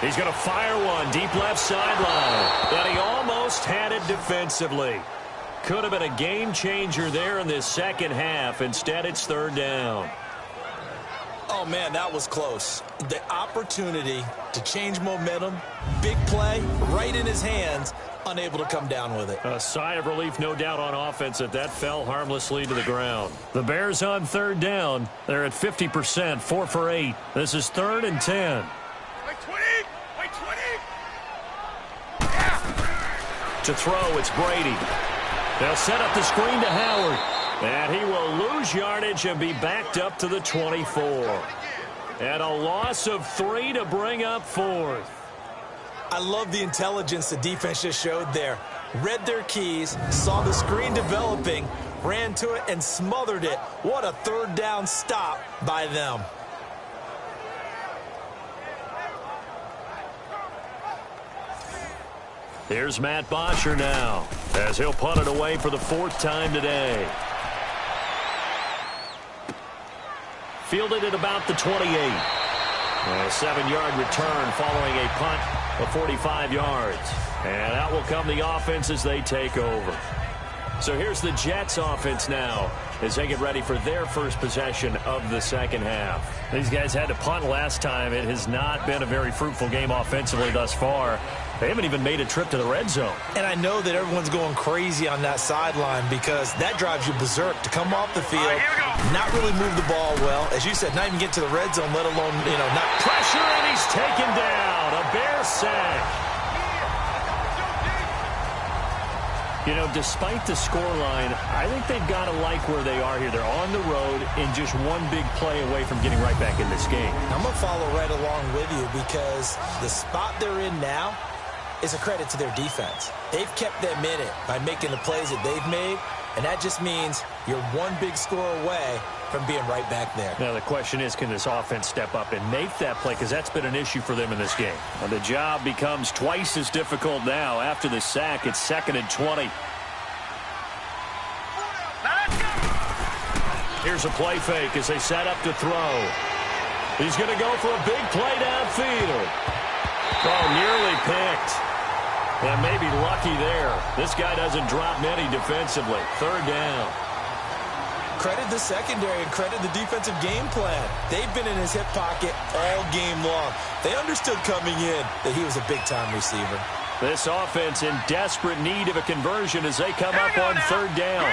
He's going to fire one deep left sideline. And he almost had it defensively. Could have been a game changer there in this second half. Instead, it's third down. Oh, man, that was close. The opportunity to change momentum, big play, right in his hands, unable to come down with it. A sigh of relief, no doubt, on offense that fell harmlessly to the ground. The Bears on third down. They're at 50%, 4 for 8. This is 3rd and 10. Wait 20! Wait 20! To throw, it's Brady. They'll set up the screen to Howard. And he will lose yardage and be backed up to the 24. And a loss of 3 to bring up 4th. I love the intelligence the defense just showed there. Read their keys, saw the screen developing, ran to it, and smothered it. What a third down stop by them. Here's Matt Bosher now, as he'll punt it away for the 4th time today. Fielded at about the 28. A 7-yard return following a punt of 45 yards. And out will come the offense as they take over. So here's the Jets offense now as they get ready for their first possession of the second half. These guys had to punt last time. It has not been a very fruitful game offensively thus far. They haven't even made a trip to the red zone. And I know that everyone's going crazy on that sideline because that drives you berserk to come off the field, not really move the ball well. As you said, not even get to the red zone, let alone, not pressure, and he's taken down. A Bear sack. Despite the scoreline, I think they've got to like where they are here. They're on the road and just one big play away from getting right back in this game. I'm going to follow right along with you because the spot they're in now is a credit to their defense. They've kept them in it by making the plays that they've made, and that just means you're one big score away from being right back there. Now the question is, can this offense step up and make that play? Because that's been an issue for them in this game. Well, the job becomes twice as difficult now. After the sack, it's 2nd and 20. Here's a play fake as they set up to throw. He's going to go for a big play downfield. Oh, nearly picked. And maybe lucky there. This guy doesn't drop many defensively. 3rd down. Credit the secondary and credit the defensive game plan. They've been in his hip pocket all game long. They understood coming in that he was a big-time receiver. This offense in desperate need of a conversion as they come up on 3rd down.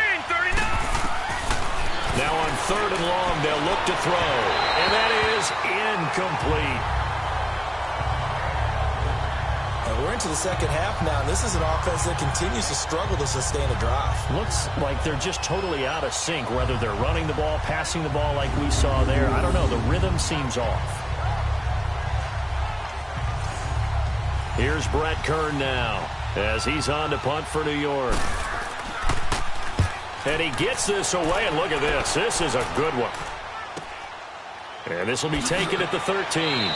Now on 3rd and long, they'll look to throw. And that is incomplete. And we're into the second half now, and this is an offense that continues to struggle to sustain a drive. Looks like they're just totally out of sync, whether they're running the ball, passing the ball like we saw there. I don't know. The rhythm seems off. Here's Brett Kern now as he's on to punt for New York. And he gets this away, and look at this. This is a good one. And this will be taken at the 13.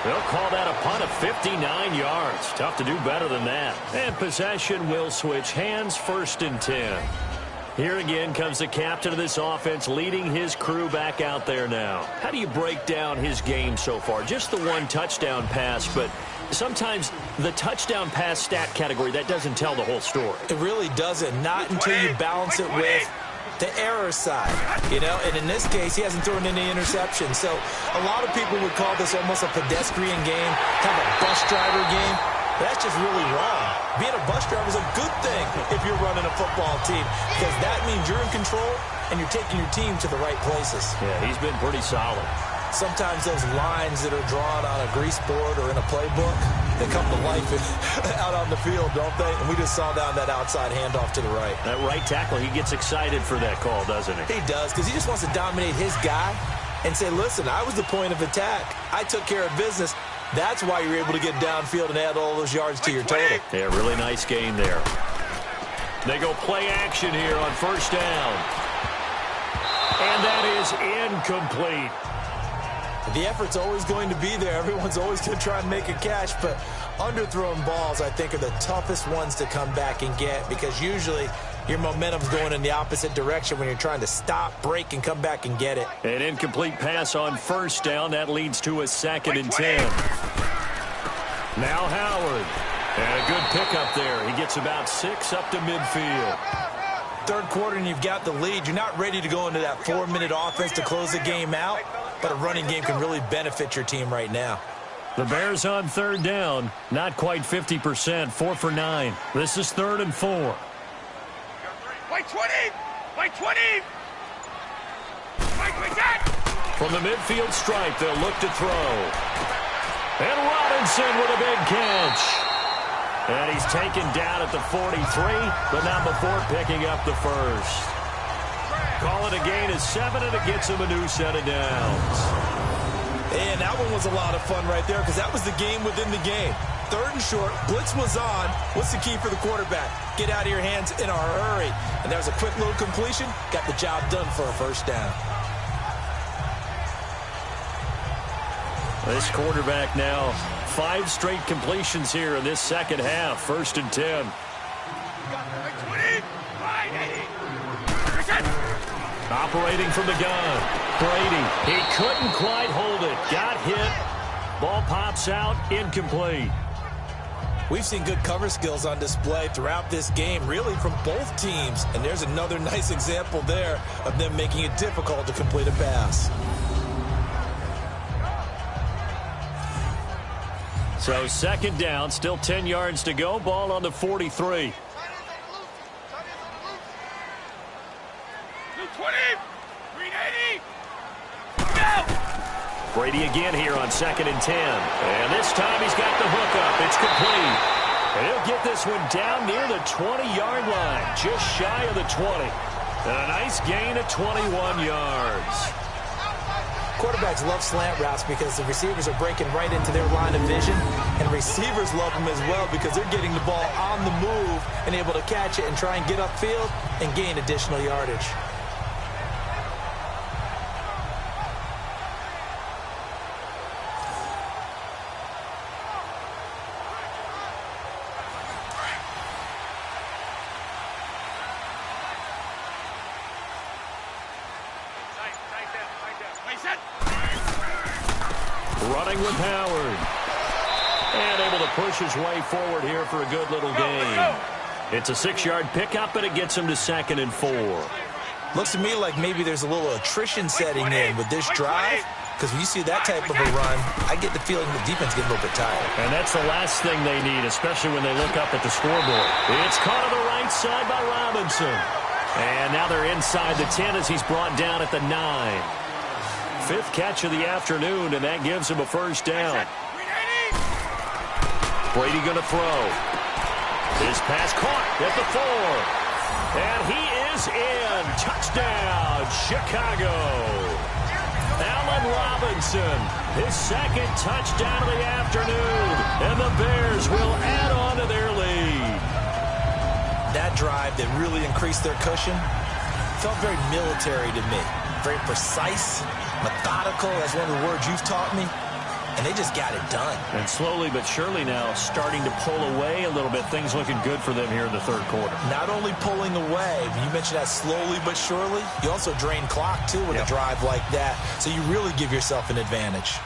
They'll call that a punt of 59 yards. Tough to do better than that. And possession will switch hands, 1st and 10. Here again comes the captain of this offense leading his crew back out there now. How do you break down his game so far? Just the one touchdown pass, but sometimes the touchdown pass stat category, that doesn't tell the whole story. It really doesn't. Not until you balance it with the error side, and in this case, he hasn't thrown any interceptions. So a lot of people would call this almost a pedestrian game, kind of a bus driver game. That's just really wrong. Being a bus driver is a good thing if you're running a football team because that means you're in control and you're taking your team to the right places. Yeah, he's been pretty solid. Sometimes those lines that are drawn on a grease board or in a playbook, they come to life out on the field, don't they? And we just saw down that outside handoff to the right. That right tackle, he gets excited for that call, doesn't he? He does, because he just wants to dominate his guy and say, listen, I was the point of attack. I took care of business. That's why you're able to get downfield and add all those yards to your total. Yeah, really nice game there. They go play action here on 1st down. And that is incomplete. The effort's always going to be there. Everyone's always going to try and make a catch, but underthrown balls, I think, are the toughest ones to come back and get because usually your momentum's going in the opposite direction when you're trying to stop, break, and come back and get it. An incomplete pass on 1st down. That leads to a 2nd and 10. Now Howard. And a good pickup there. He gets about 6 up to midfield. 3rd quarter and you've got the lead. You're not ready to go into that 4-minute offense to close the game out, but a running game can really benefit your team right now. The Bears on 3rd down. Not quite 50%. 4 for 9. This is 3rd and 4. Wait 20! Wait 20! Wait that! From the midfield stripe, they'll look to throw. And Robinson with a big catch. And he's taken down at the 43, but not before picking up the first. Call it a gain of 7, and it gets him a new set of downs. And that one was a lot of fun right there because that was the game within the game. 3rd and short, blitz was on. What's the key for the quarterback? Get out of your hands in a hurry. And that was a quick little completion. Got the job done for a first down. This quarterback now 5 straight completions here in this second half. 1st and 10. Operating from the gun. Brady. He couldn't quite hold it. Got hit. Ball pops out. Incomplete. We've seen good cover skills on display throughout this game, really from both teams. And there's another nice example there of them making it difficult to complete a pass. So 2nd down, still 10 yards to go. Ball on the 43. Brady again here on 2nd and 10. And this time he's got the hook up. It's complete. And he'll get this one down near the 20-yard line, just shy of the 20. And a nice gain of 21 yards. Quarterbacks love slant routes because the receivers are breaking right into their line of vision, and receivers love them as well because they're getting the ball on the move and able to catch it and try and get upfield and gain additional yardage. Running with Howard. And able to push his way forward here for a good little gain. It's a 6-yard pickup, and it gets him to 2nd and 4. Looks to me like maybe there's a little attrition setting in with this drive, because when you see that type of a run, I get the feeling the defense gets a little bit tired. And that's the last thing they need, especially when they look up at the scoreboard. It's caught on the right side by Robinson. And now they're inside the 10 as he's brought down at the 9. 5th catch of the afternoon, and that gives him a first down. Brady going to throw. His pass caught at the 4. And he is in. Touchdown, Chicago. Allen Robinson, his 2nd touchdown of the afternoon. And the Bears will add on to their lead. That drive that really increased their cushion felt very military to me. Very precise, methodical. That's one of the words you've taught me. And they just got it done. And slowly but surely now starting to pull away a little bit. Things looking good for them here in the 3rd quarter. Not only pulling away, you mentioned that slowly but surely, you also drain clock, too, with a drive like that. So you really give yourself an advantage.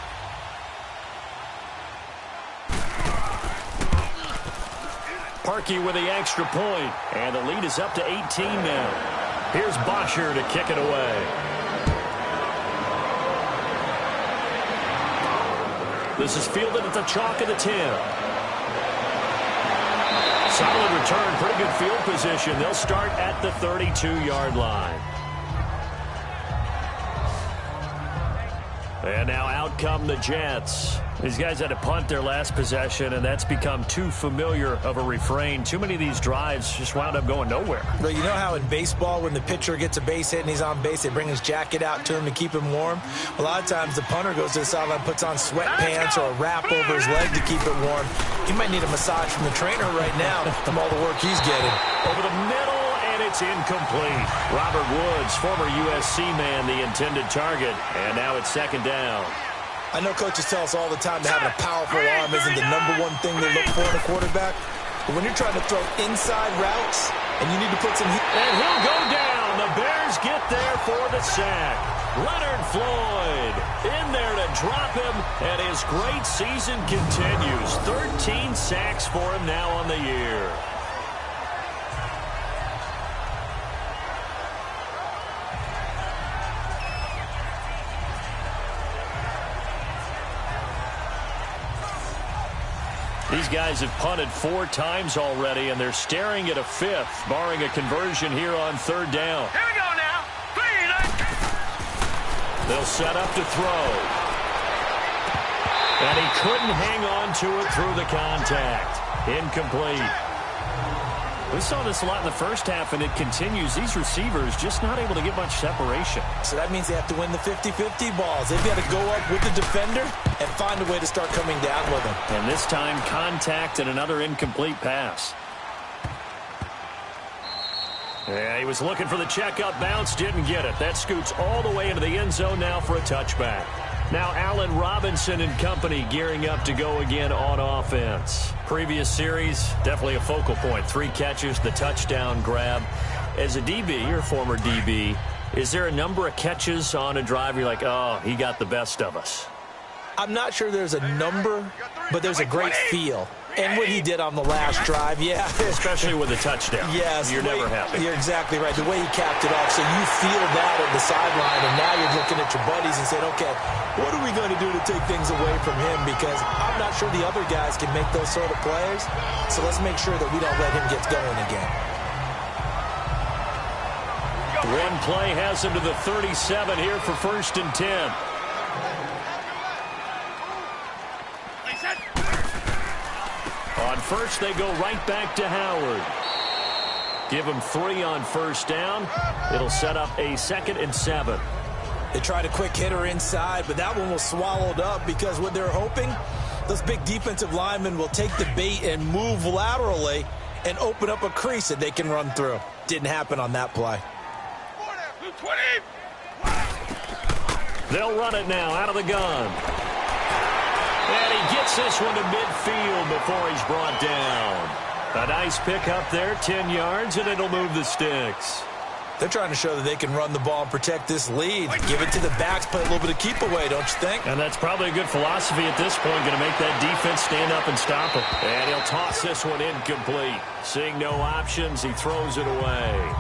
Parkey with the extra point. And the lead is up to 18 now. Here's Bosher to kick it away. This is fielded at the chalk of the 10. Solid return, pretty good field position. They'll start at the 32-yard line. And now out come the Jets. These guys had to punt their last possession, and that's become too familiar of a refrain. Too many of these drives just wound up going nowhere. But you know how in baseball, when the pitcher gets a base hit and he's on base, they bring his jacket out to him to keep him warm? A lot of times the punter goes to the sideline, puts on sweatpants or a wrap over his leg to keep it warm. He might need a massage from the trainer right now from all the work he's getting. Over the middle, and it's incomplete. Robert Woods, former USC man, the intended target. And now it's 2nd down. I know coaches tell us all the time that having a powerful arm isn't the #1 thing they look for in a quarterback. But when you're trying to throw inside routes and you need to put some heat. And he'll go down. The Bears get there for the sack. Leonard Floyd in there to drop him. And his great season continues. 13 sacks for him now on the year. These guys have punted 4 times already, and they're staring at a 5th, barring a conversion here on 3rd down. Here we go now. They'll set up to throw. And he couldn't hang on to it through the contact. Incomplete. We saw this a lot in the first half, and it continues. These receivers just not able to get much separation. So that means they have to win the 50-50 balls. They've got to go up with the defender and find a way to start coming down with them. And this time, contact and another incomplete pass. Yeah, he was looking for the checkup bounce, didn't get it. That scoots all the way into the end zone now for a touchback. Now Allen Robinson and company gearing up to go again on offense. Previous series, definitely a focal point. 3 catches, the touchdown grab. As a DB, or former DB, is there a number of catches on a drive you're like, oh, he got the best of us? I'm not sure there's a number, but there's a great feel. And what he did on the last drive, yeah. Especially with a touchdown. Yes. You're never happy. You're exactly right. The way he capped it off, so you feel that at the sideline, and now you're looking at your buddies and saying, okay, what are we going to do to take things away from him? Because I'm not sure the other guys can make those sort of plays. So let's make sure that we don't let him get going again. One play has him to the 37 here for 1st and 10. On first, they go right back to Howard. Give him 3 on 1st down. It'll set up a 2nd and 7. They tried a quick hitter inside, but that one was swallowed up because what they're hoping, those big defensive linemen will take the bait and move laterally and open up a crease that they can run through. Didn't happen on that play. They'll run it now out of the gun. And he gets this one to midfield before he's brought down. A nice pickup there, 10 yards, and it'll move the sticks. They're trying to show that they can run the ball and protect this lead. Give it to the backs, play a little bit of keep away, don't you think? And that's probably a good philosophy at this point, going to make that defense stand up and stop him. And he'll toss this one incomplete. Seeing no options, he throws it away.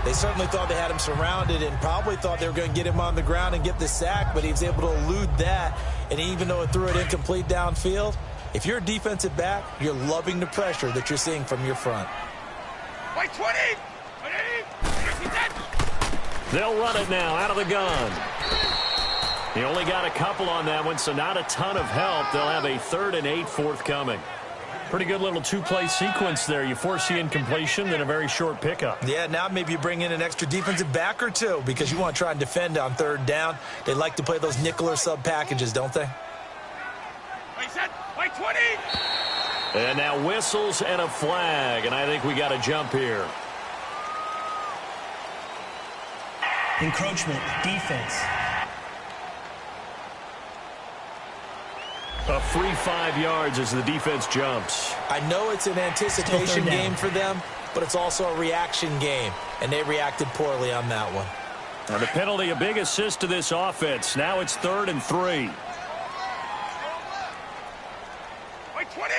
They certainly thought they had him surrounded and probably thought they were going to get him on the ground and get the sack, but he was able to elude that. And even though it threw it incomplete downfield, if you're a defensive back, you're loving the pressure that you're seeing from your front. Wait, 20! They'll run it now out of the gun. He only got a couple on that one, so not a ton of help. They'll have a 3rd and 8 forthcoming. Pretty good little 2-play sequence there. You force the incompletion, then a very short pickup. Yeah, now maybe you bring in an extra defensive back or 2 because you want to try and defend on 3rd down. They like to play those nickel or sub packages, don't they? Wait, 20! And now whistles and a flag, and I think we got a jump here. Encroachment, defense. A free 5 yards as the defense jumps. I know it's an anticipation game for them, but it's also a reaction game, and they reacted poorly on that one. And the penalty, a big assist to this offense. Now it's 3rd and 3. Wait, 20!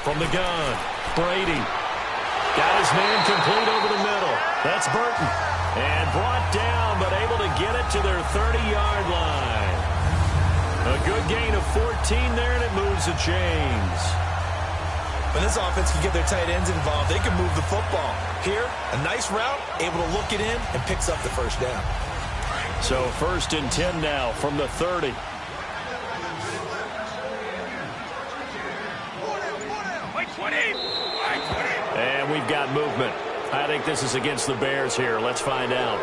From the gun, Brady. Got his man complete over the middle. That's Burton. And brought down, but able to get it to their 30-yard line. A good gain of 14 there, and it moves the chains. When this offense can get their tight ends involved, they can move the football. Here, a nice route, able to look it in, and picks up the 1st down. So 1st and 10 now from the 30. Wait, 20! And we've got movement. I think this is against the Bears here. Let's find out.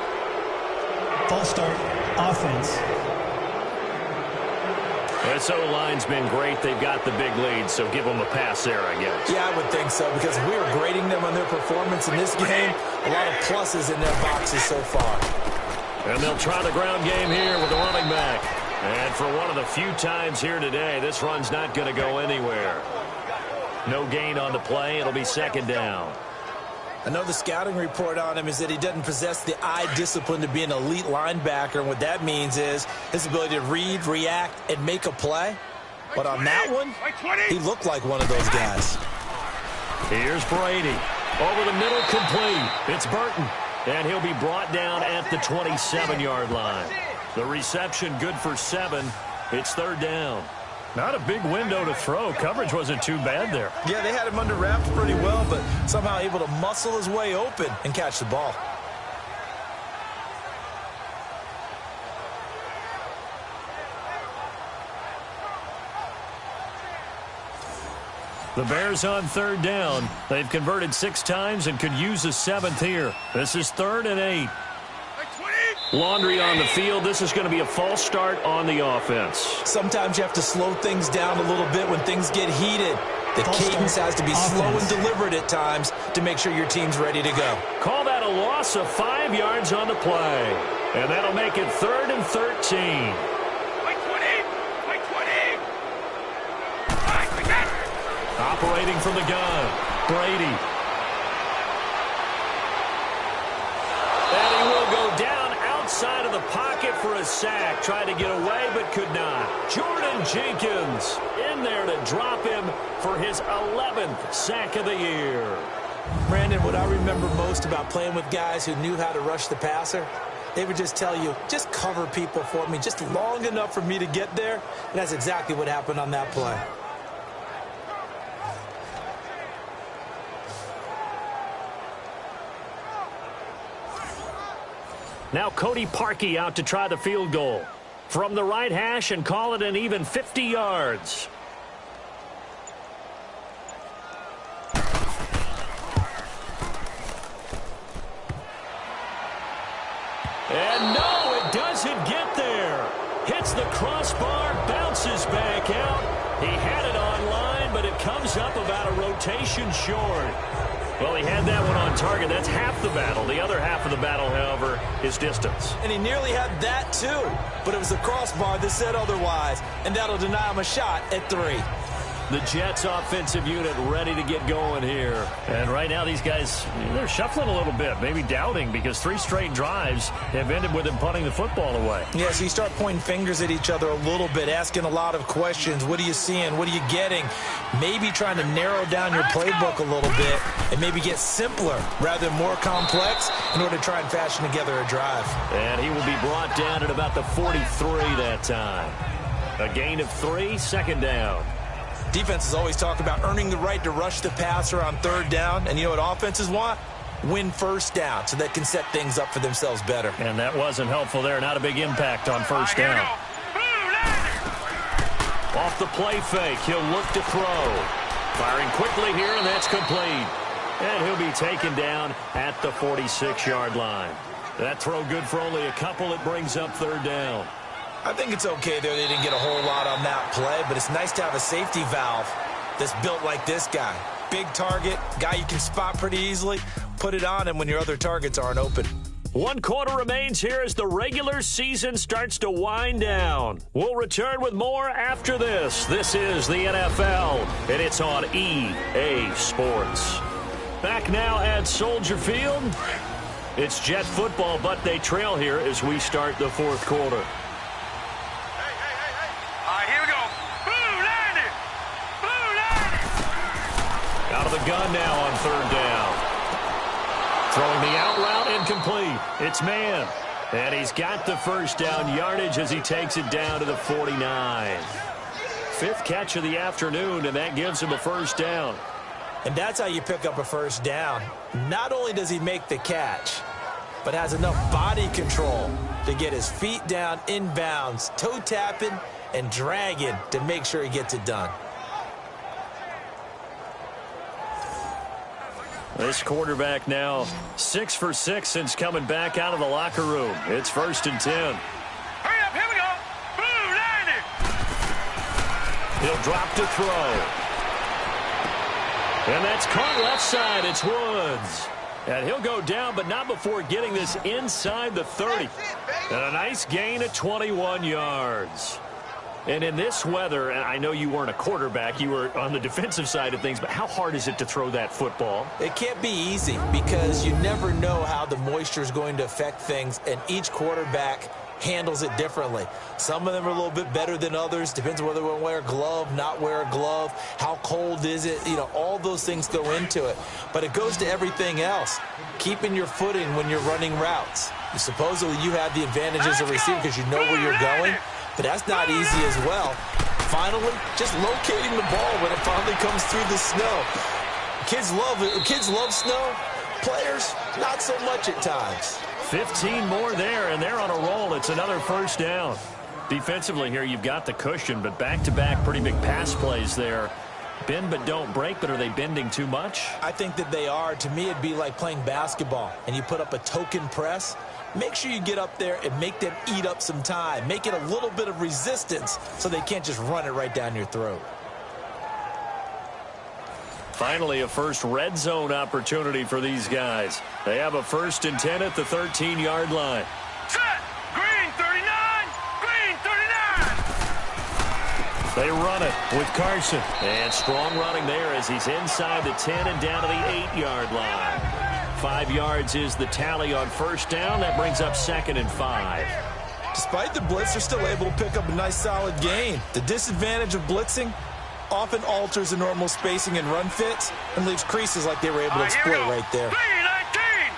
False start, offense. This O-line's been great. They've got the big lead, so give them a pass there, I guess. Yeah, I would think so, because we are grading them on their performance in this game. A lot of pluses in their boxes so far. And they'll try the ground game here with the running back. And for one of the few times here today, this run's not going to go anywhere. No gain on the play. It'll be 2nd down. I know the scouting report on him is that he doesn't possess the eye discipline to be an elite linebacker, and what that means is his ability to read, react, and make a play. But on that one, he looked like one of those guys. Here's Brady. Over the middle, complete. It's Burton. And he'll be brought down at the 27-yard line. The reception good for 7. It's 3rd down. Not a big window to throw. Coverage wasn't too bad there. Yeah, they had him under wraps pretty well, but somehow able to muscle his way open and catch the ball. The Bears on third down. They've converted 6 times and could use a 7th here. This is 3rd and 8. Laundry on the field. This is going to be a false start on the offense. Sometimes you have to slow things down a little bit when things get heated. The cadence has to be slow and deliberate at times to make sure your team's ready to go. Call that a loss of 5 yards on the play. And that'll make it 3rd and 13. Operating from the gun, Brady. And he will go down outside of the pocket for a sack. Tried to get away, but could not. Jordan Jenkins in there to drop him for his 11th sack of the year. Brandon, what I remember most about playing with guys who knew how to rush the passer, they would just tell you, just cover people for me, just long enough for me to get there. And that's exactly what happened on that play. Now Cody Parkey out to try the field goal. From the right hash and call it an even 50 yards. And no, it doesn't get there. Hits the crossbar, bounces back out. He had it on line, but it comes up about a rotation short. Well, he had that one on target. That's half the battle. The other half of the battle, however, is distance. And he nearly had that, too. But it was the crossbar that said otherwise. And that'll deny him a shot at 3. The Jets offensive unit ready to get going here. And right now these guys, they're shuffling a little bit, maybe doubting, because 3 straight drives have ended with them punting the football away. Yeah, so you start pointing fingers at each other a little bit, asking a lot of questions. What are you seeing? What are you getting? Maybe trying to narrow down your playbook a little bit and maybe get simpler rather than more complex in order to try and fashion together a drive. And he will be brought down at about the 43 that time. A gain of 3, 2nd down. Defenses always talk about earning the right to rush the passer on 3rd down. And you know what offenses want? Win 1st down so they can set things up for themselves better. And that wasn't helpful there. Not a big impact on 1st down. Off the play fake, he'll look to throw. Firing quickly here, and that's complete. And he'll be taken down at the 46-yard line. That throw good for only a couple. It brings up 3rd down. I think it's okay there. They didn't get a whole lot on that play, but it's nice to have a safety valve that's built like this guy. Big target, guy you can spot pretty easily. Put it on him when your other targets aren't open. 1 quarter remains here as the regular season starts to wind down. We'll return with more after this. This is the NFL, and it's on EA Sports. Back now at Soldier Field. It's Jet football, but they trail here as we start the 4th quarter. Out of the gun now on 3rd down. Throwing the out route incomplete. It's man. And he's got the 1st down yardage as he takes it down to the 49. 5th catch of the afternoon, and that gives him a 1st down. And that's how you pick up a 1st down. Not only does he make the catch, but has enough body control to get his feet down inbounds, toe tapping and dragging to make sure he gets it done. This quarterback now 6 for 6 since coming back out of the locker room. It's 1st and 10. Hurry up, here we go. Blue, line it. He'll drop to throw. And that's caught left side. It's Woods. And he'll go down, but not before getting this inside the 30. And a nice gain of 21 yards. And in this weather, and I know you weren't a quarterback, you were on the defensive side of things, but how hard is it to throw that football? It can't be easy because you never know how the moisture is going to affect things, and each quarterback handles it differently. Some of them are a little bit better than others. Depends on whether they want to wear a glove, not wear a glove, how cold is it, you know, all those things go into it. But it goes to everything else. Keeping your footing when you're running routes. Supposedly you have the advantage as a receiver because you know where you're going. But that's not easy as well. Finally, just locating the ball when it finally comes through the snow. Kids love it. Kids love snow. Players, not so much at times. 15 more there, and they're on a roll. It's another 1st down. Defensively here, you've got the cushion, but back-to-back pretty big pass plays there Bend but don't break, but are they bending too much? I think that they are. To me, it'd be like playing basketball, and you put up a token press. Make sure you get up there and make them eat up some time. Make it a little bit of resistance so they can't just run it right down your throat. Finally, a first red zone opportunity for these guys. They have a 1st and 10 at the 13-yard line. Set. Green 39. Green 39. They run it with Carson. And strong running there as he's inside the 10 and down to the 8-yard line. 5 yards is the tally on first down. That brings up 2nd and 5. Despite the blitz, they're still able to pick up a nice solid gain. The disadvantage of blitzing often alters the normal spacing and run fits and leaves creases like they were able to exploit right there. 319.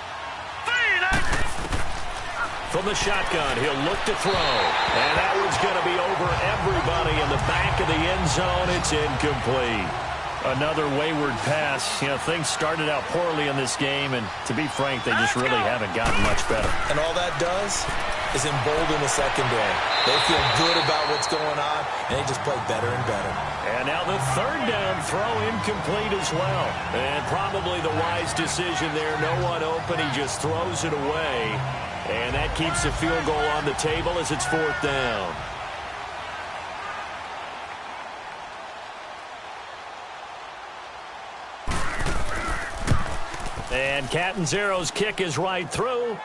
319. From the shotgun, he'll look to throw. And that one's going to be over everybody in the back of the end zone. It's incomplete. Another wayward pass. You know, things started out poorly in this game, and to be frank, they just really haven't gotten much better. And all that does is embolden the secondary. They feel good about what's going on, and they just play better and better. And now the 3rd down throw incomplete as well. And probably the wise decision there. No one open. He just throws it away. And that keeps the field goal on the table as it's 4th down. And Catanzaro's kick is right through.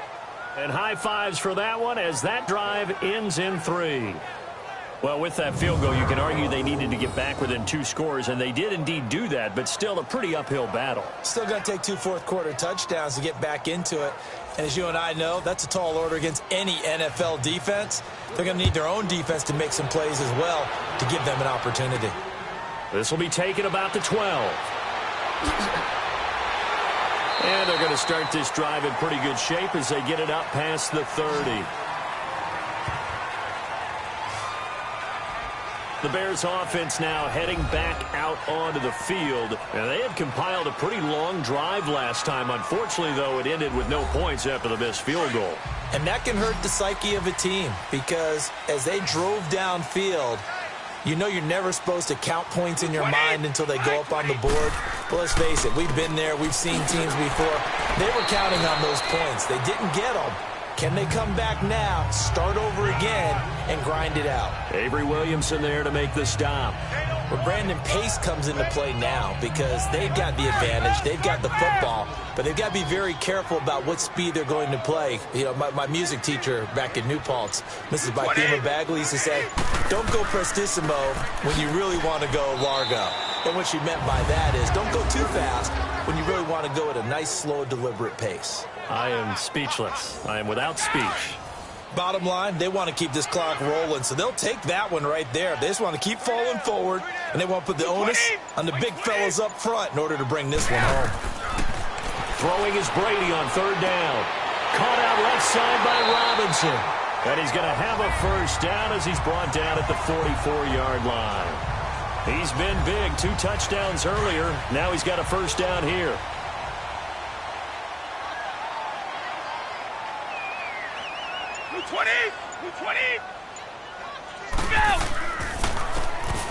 And high fives for that one as that drive ends in 3. Well, with that field goal, you can argue they needed to get back within 2 scores, and they did indeed do that, but still a pretty uphill battle. Still going to take 2 fourth-quarter touchdowns to get back into it. And as you and I know, that's a tall order against any NFL defense. They're going to need their own defense to make some plays as well to give them an opportunity. This will be taken about the 12. And they're going to start this drive in pretty good shape as they get it up past the 30. The Bears offense now heading back out onto the field. And they had compiled a pretty long drive last time. Unfortunately, though, it ended with no points after the missed field goal. And that can hurt the psyche of a team because as they drove downfield, you know you're never supposed to count points in your mind until they go up on the board. But let's face it, we've been there. We've seen teams before. They were counting on those points. They didn't get them. Can they come back now, start over again, and grind it out? Avery Williamson there to make the stop. Well, Brandon Pace comes into play now because they've got the advantage. They've got the football, but they've got to be very careful about what speed they're going to play. You know, my music teacher back in New Paltz, Mrs. Bythema Bagley, used to say, don't go prestissimo when you really want to go largo. And what she meant by that is don't go too fast when you really want to go at a nice, slow, deliberate pace. I am speechless. I am without speech. Bottom line, they want to keep this clock rolling, so they'll take that one right there. They just want to keep falling forward, and they want to put the onus on the big fellas up front in order to bring this one home. Throwing is Brady on 3rd down. Caught out left side by Robinson. And he's going to have a first down as he's brought down at the 44-yard line. He's been big. 2 touchdowns earlier. Now he's got a first down here.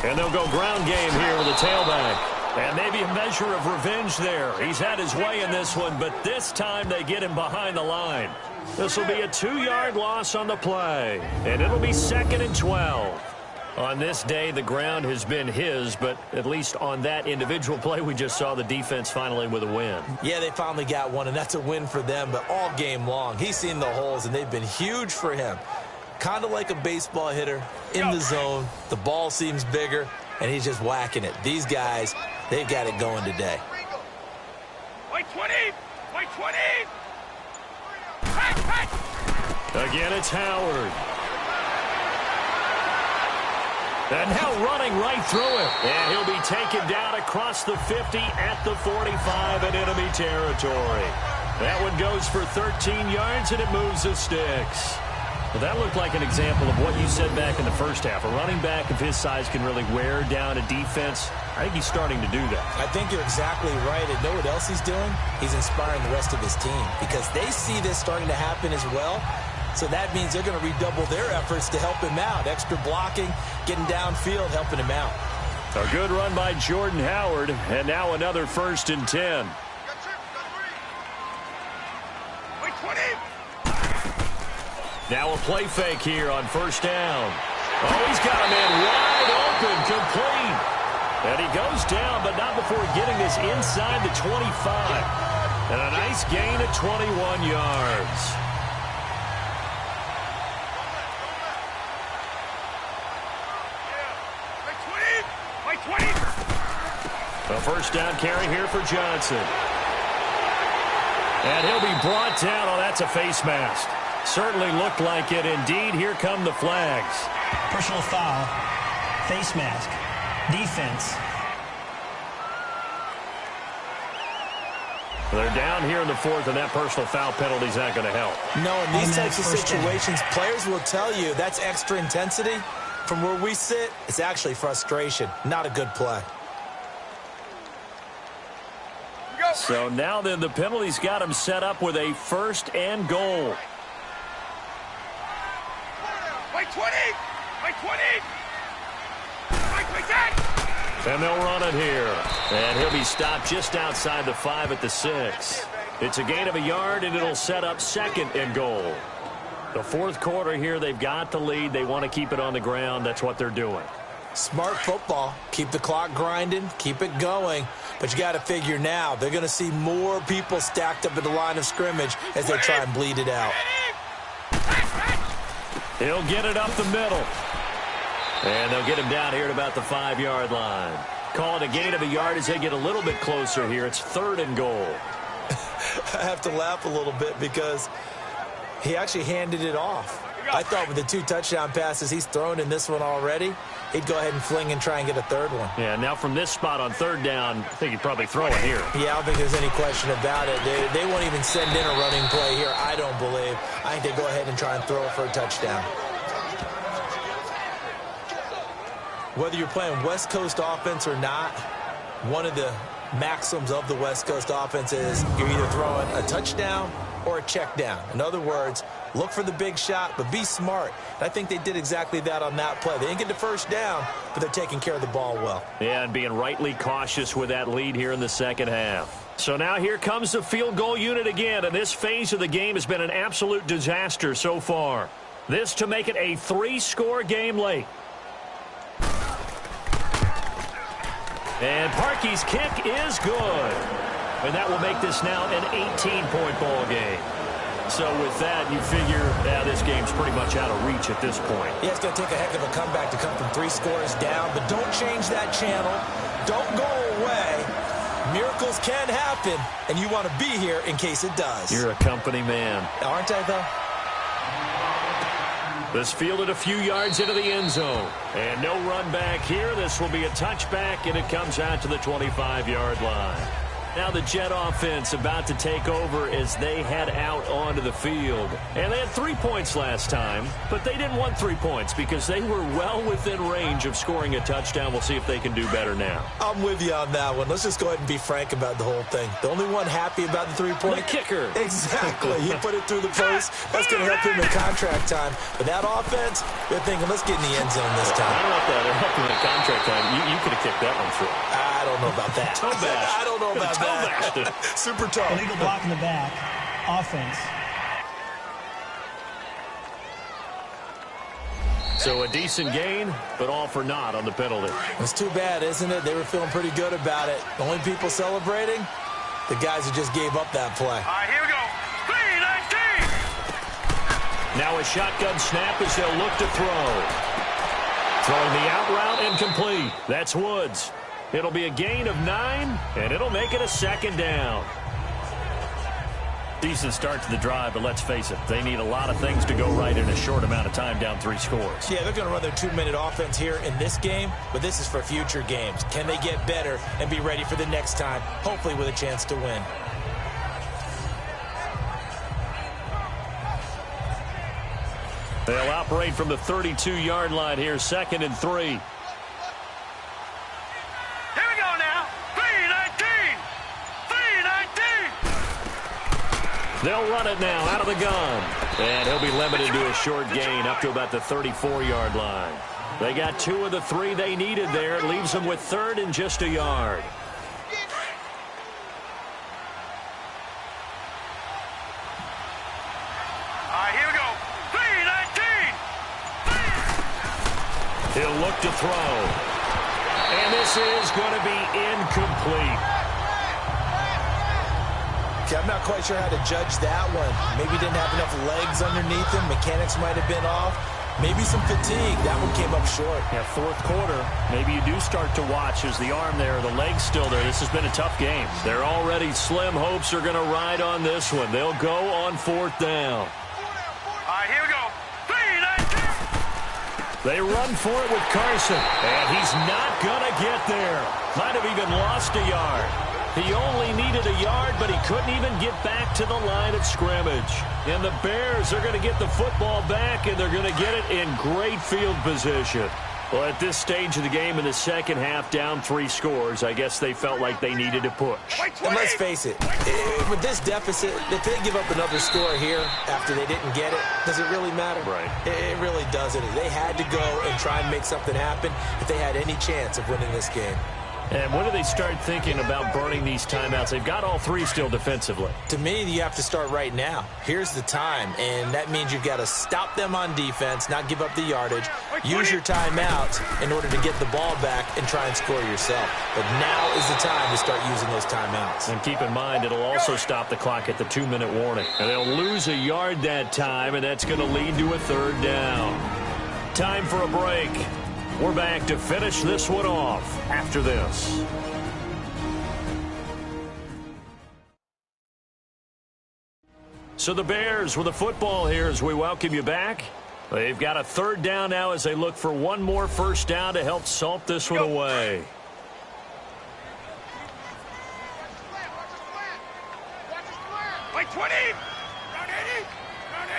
And they'll go ground game here with a tailback. And maybe a measure of revenge there. He's had his way in this one, but this time they get him behind the line. This will be a 2-yard loss on the play. And it'll be 2nd and 12. On this day, the ground has been his, but at least on that individual play, we just saw the defense finally with a win. Yeah, they finally got one, and that's a win for them, but all game long, he's seen the holes, and they've been huge for him. Kind of like a baseball hitter in the zone. The ball seems bigger, and he's just whacking it. These guys, they've got it going today. White 20! White 20! Again, it's Howard. And now running right through it. And he'll be taken down across the 50 at the 45 in enemy territory. That one goes for 13 yards, and it moves the sticks. Well, that looked like an example of what you said back in the first half. A running back of his size can really wear down a defense. I think he's starting to do that. I think you're exactly right. And know what else he's doing? He's inspiring the rest of his team because they see this starting to happen as well. So that means they're going to redouble their efforts to help him out. Extra blocking, getting downfield, helping him out. A good run by Jordan Howard, and now another 1st and 10. Now a play fake here on 1st down. Oh, he's got a man wide open, complete. And he goes down, but not before getting this inside the 25. And a nice gain of 21 yards. A 1st down carry here for Johnson. And he'll be brought down. Oh, that's a face mask. Certainly looked like it. Indeed, here come the flags. Personal foul. Face mask. Defense. They're down here in the 4th, and that personal foul penalty is not going to help. No, in these types of situations, players will tell you that's extra intensity. From where we sit, it's actually frustration. Not a good play. So now then, the penalty's got him set up with a 1st and goal. And they'll run it here. And he'll be stopped just outside the 5 at the 6. It's a gain of a yard, and it'll set up 2nd and goal. The 4th quarter here, they've got the lead. They want to keep it on the ground. That's what they're doing. Smart football. Keep the clock grinding. Keep it going. But you got to figure now, they're going to see more people stacked up at the line of scrimmage as they try and bleed it out. He'll get it up the middle. And they'll get him down here at about the 5-yard line. Call it a gain of a yard as they get a little bit closer here. It's 3rd and goal. I have to laugh a little bit because he actually handed it off. I thought with the 2 touchdown passes he's thrown in this one already, he'd go ahead and fling and try and get a 3rd one. Yeah, now from this spot on 3rd down, I think he'd probably throw it here. Yeah, I don't think there's any question about it. They won't even send in a running play here, I don't believe. I think they go ahead and try and throw it for a touchdown. Whether you're playing West Coast offense or not, one of the maxims of the West Coast offense is you're either throwing a touchdown or a check down. In other words, look for the big shot, but be smart. And I think they did exactly that on that play. They didn't get the 1st down, but they're taking care of the ball well. Yeah, and being rightly cautious with that lead here in the 2nd half. So now here comes the field goal unit again, and this phase of the game has been an absolute disaster so far. This to make it a 3-score game late. And Parkey's kick is good. And that will make this now an 18-point ball game. So with that, you figure, this game's pretty much out of reach at this point. Yeah, it's going to take a heck of a comeback to come from 3 scores down. But don't change that channel. Don't go away. Miracles can happen, and you want to be here in case it does. You're a company man. Aren't I, though? This fielded a few yards into the end zone. And no run back here. This will be a touchback, and it comes out to the 25-yard line. Now the Jet offense about to take over as they head out onto the field. And they had 3 points last time, but they didn't want 3 points because they were well within range of scoring a touchdown. We'll see if they can do better now. I'm with you on that one. Let's just go ahead and be frank about the whole thing. The only one happy about the 3-point? The kicker. Exactly. He put it through the post. That's going to help him in contract time. But that offense, they're thinking, let's get in the end zone this time. I don't know if that helped him in contract time. You could have kicked that one through. I don't know about that. Toe bash. I don't know about that. Super toe. Illegal block in the back. Offense. So a decent gain, but all for naught on the penalty. It's too bad, isn't it? They were feeling pretty good about it. The only people celebrating, the guys who just gave up that play. All right, here we go. 3-19. Now a shotgun snap as they'll look to throw. Throwing the out route incomplete. That's Woods. It'll be a gain of 9, and it'll make it a 2nd down. Decent start to the drive, but let's face it, they need a lot of things to go right in a short amount of time, down 3 scores. Yeah, they're going to run their 2-minute offense here in this game, but this is for future games. Can they get better and be ready for the next time, hopefully with a chance to win? They'll operate from the 32-yard line here, 2nd and 3. They'll run it now out of the gun. And he'll be limited to a short gain up to about the 34-yard line. They got 2 of the 3 they needed there. It leaves them with 3rd and just a yard. All right, here we go. 3-19. He'll look to throw. And this is going to be incomplete. Okay, I'm not quite sure how to judge that one. Maybe didn't have enough legs underneath him. Mechanics might have been off. Maybe some fatigue. That one came up short. Yeah, 4th quarter, maybe you do start to watch as the arm there, the leg's still there. This has been a tough game. Their already slim hopes are going to ride on this one. They'll go on 4th down. All right, here we go. 3-19. They run for it with Carson, and he's not going to get there. Might have even lost a yard. He only needed a yard, but he couldn't even get back to the line of scrimmage. And the Bears are going to get the football back, and they're going to get it in great field position. Well, at this stage of the game in the second half, down 3 scores, I guess they felt like they needed to push. And let's face it, with this deficit, if they give up another score here after they didn't get it, does it really matter? Right. It really doesn't. They had to go and try and make something happen if they had any chance of winning this game. And when do they start thinking about burning these timeouts? They've got all 3 still defensively. To me, you have to start right now. Here's the time, and that means you've got to stop them on defense, not give up the yardage, use your timeouts in order to get the ball back and try and score yourself. But now is the time to start using those timeouts. And keep in mind, it'll also stop the clock at the 2-minute warning. And they'll lose a yard that time, and that's going to lead to a 3rd down. Time for a break. We're back to finish this one off after this. So the Bears with the football here as we welcome you back. They've got a 3rd down now as they look for one more first down to help salt this one away. Like 20. Round 80. Round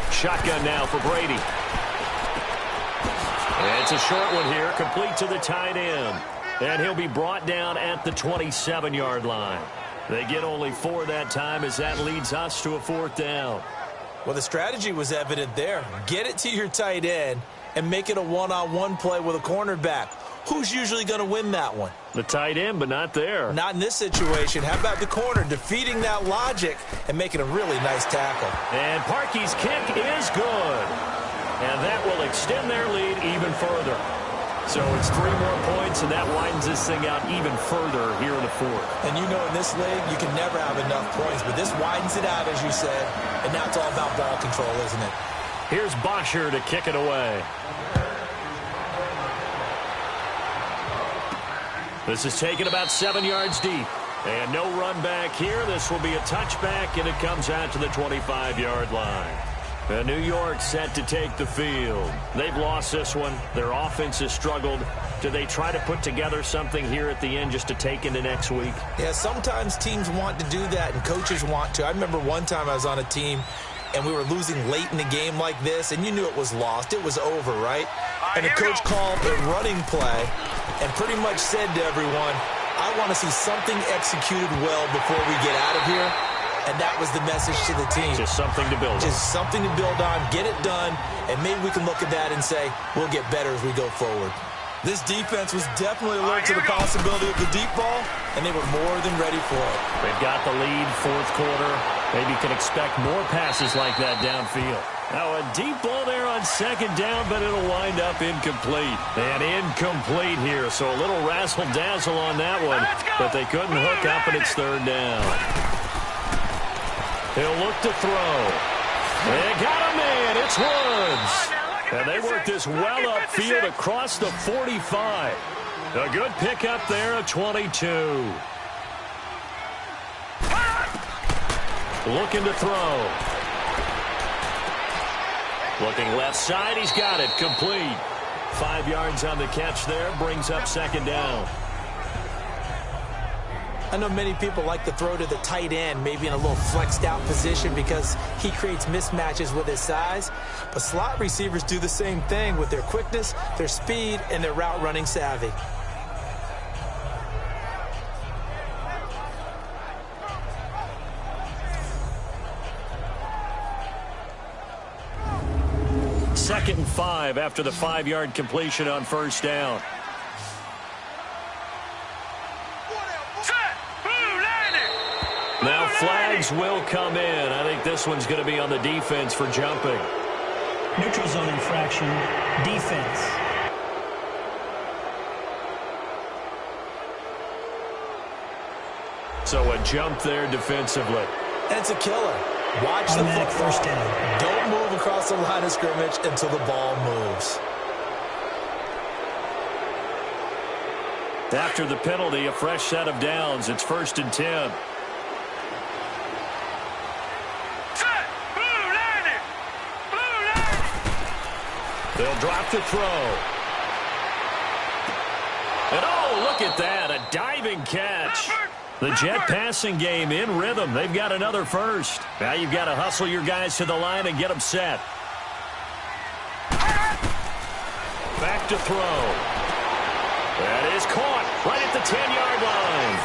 80. Shotgun now for Brady. And it's a short one here, complete to the tight end. And he'll be brought down at the 27-yard line. They get only 4 that time as that leads us to a 4th down. Well, the strategy was evident there. Get it to your tight end and make it a one-on-one play with a cornerback. Who's usually going to win that one? The tight end, but not there. Not in this situation. How about the corner defeating that logic and making a really nice tackle? And Parkey's kick is good. And that will extend their lead even further. So it's 3 more points, and that widens this thing out even further here in the 4th. And you know in this league, you can never have enough points, but this widens it out, as you said, and now it's all about ball control, isn't it? Here's Bosher to kick it away. This is taken about 7 yards deep. And no run back here. This will be a touchback, and it comes out to the 25-yard line. And New York set to take the field. They've lost this one. Their offense has struggled. Do they try to put together something here at the end just to take into next week? Yeah, sometimes teams want to do that, and coaches want to. I remember one time I was on a team, and we were losing late in the game like this, and you knew it was lost. It was over, right? And the coach called a running play and pretty much said to everyone, I want to see something executed well before we get out of here. And that was the message to the team. Just something to build on. Just something to build on, get it done, and maybe we can look at that and say, we'll get better as we go forward. This defense was definitely alert to the possibility of the deep ball, and they were more than ready for it. They've got the lead, 4th quarter. Maybe can expect more passes like that downfield. Now a deep ball there on 2nd down, but it'll wind up incomplete. And incomplete here, so a little razzle-dazzle on that one, but they couldn't hook up, and it's 3rd down. He'll look to throw. They got a man. It's Woods. And they work this well upfield across the 45. A good pickup there at 22. Looking to throw. Looking left side. He's got it. Complete. 5 yards on the catch there. Brings up 2nd down. I know many people like to throw to the tight end, maybe in a little flexed out position because he creates mismatches with his size. But slot receivers do the same thing with their quickness, their speed, and their route running savvy. 2nd and 5 after the 5-yard completion on first down. Now flags will come in. I think this one's going to be on the defense for jumping. Neutral zone infraction, defense. So a jump there defensively. And it's a killer. Watch the Automatic football. first down. Don't move across the line of scrimmage until the ball moves. After the penalty, a fresh set of downs. It's 1st and 10. They'll drop the throw. And oh, look at that, a diving catch. The Jet passing game in rhythm. They've got another first. Now you've got to hustle your guys to the line and get them set. Back to throw. That is caught right at the 10-yard line.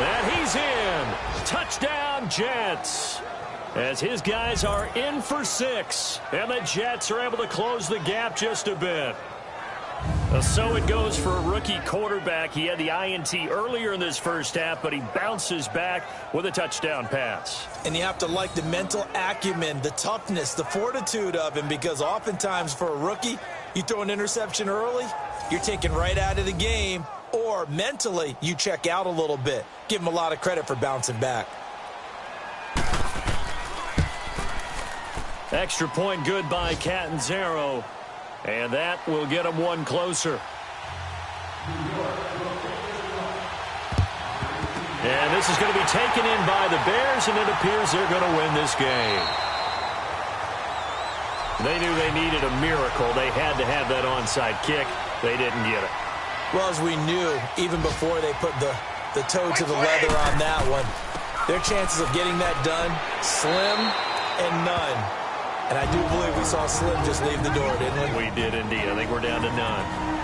And he's in. Touchdown, Jets. As his guys are in for 6. And the Jets are able to close the gap just a bit. So it goes for a rookie quarterback. He had the INT earlier in this first half, but he bounces back with a touchdown pass. And you have to like the mental acumen, the toughness, the fortitude of him, because oftentimes for a rookie, you throw an interception early, you're taken right out of the game, or mentally you check out a little bit. Give him a lot of credit for bouncing back. Extra point good by Catanzaro. And that will get them one closer. And this is going to be taken in by the Bears, and it appears they're going to win this game. They knew they needed a miracle. They had to have that onside kick. They didn't get it. Well, as we knew, even before they put the toe to the leather on that one, their chances of getting that done, slim and none. And I do believe we saw Slim just leave the door, didn't we? We did indeed. I think we're down to none.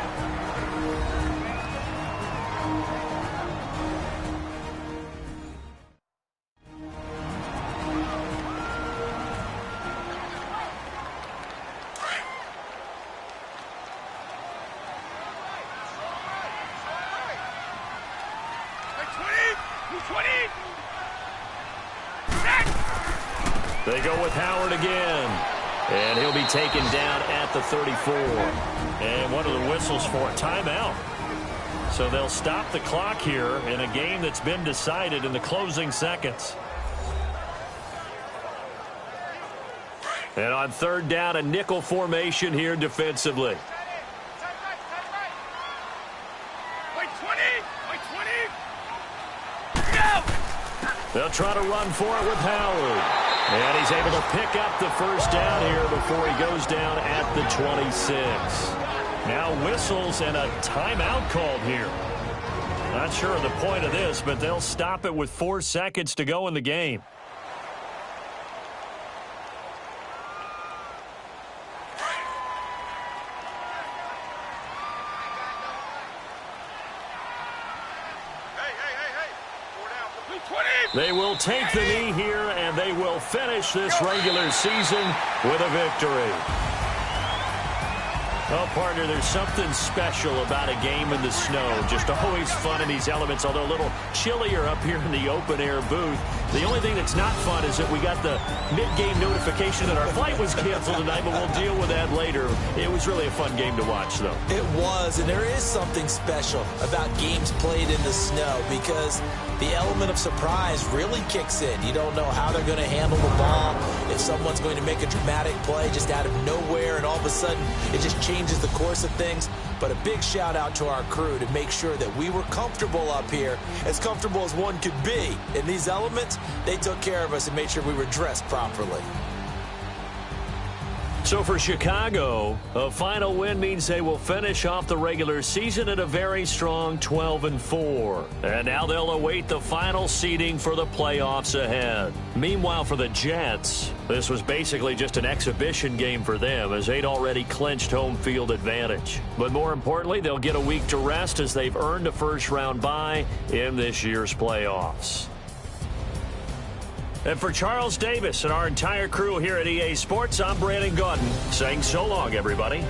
They go with Howard again. And he'll be taken down at the 34. And one of the whistles for a timeout. So they'll stop the clock here in a game that's been decided in the closing seconds. And on 3rd down, a nickel formation here defensively. They'll try to run for it with Howard. And he's able to pick up the first down here before he goes down at the 26. Now whistles and a timeout called here. Not sure of the point of this, but they'll stop it with 4 seconds to go in the game. They will take the knee here, and they will finish this regular season with a victory. Oh, partner, there's something special about a game in the snow. Just always fun in these elements, although a little chillier up here in the open-air booth. The only thing that's not fun is that we got the mid-game notification that our flight was canceled tonight, but we'll deal with that later. It was really a fun game to watch, though. It was, and there is something special about games played in the snow because the element of surprise really kicks in. You don't know how they're going to handle the ball, if someone's going to make a dramatic play just out of nowhere, and all of a sudden it just changes the course of things. But a big shout out to our crew to make sure that we were comfortable up here, as comfortable as one could be. In these elements, they took care of us and made sure we were dressed properly. So for Chicago, a final win means they will finish off the regular season at a very strong 12-4. And now they'll await the final seeding for the playoffs ahead. Meanwhile, for the Jets, this was basically just an exhibition game for them as they'd already clinched home field advantage. But more importantly, they'll get a week to rest as they've earned a first-round bye in this year's playoffs. And for Charles Davis and our entire crew here at EA Sports, I'm Brandon Gaudin saying so long, everybody.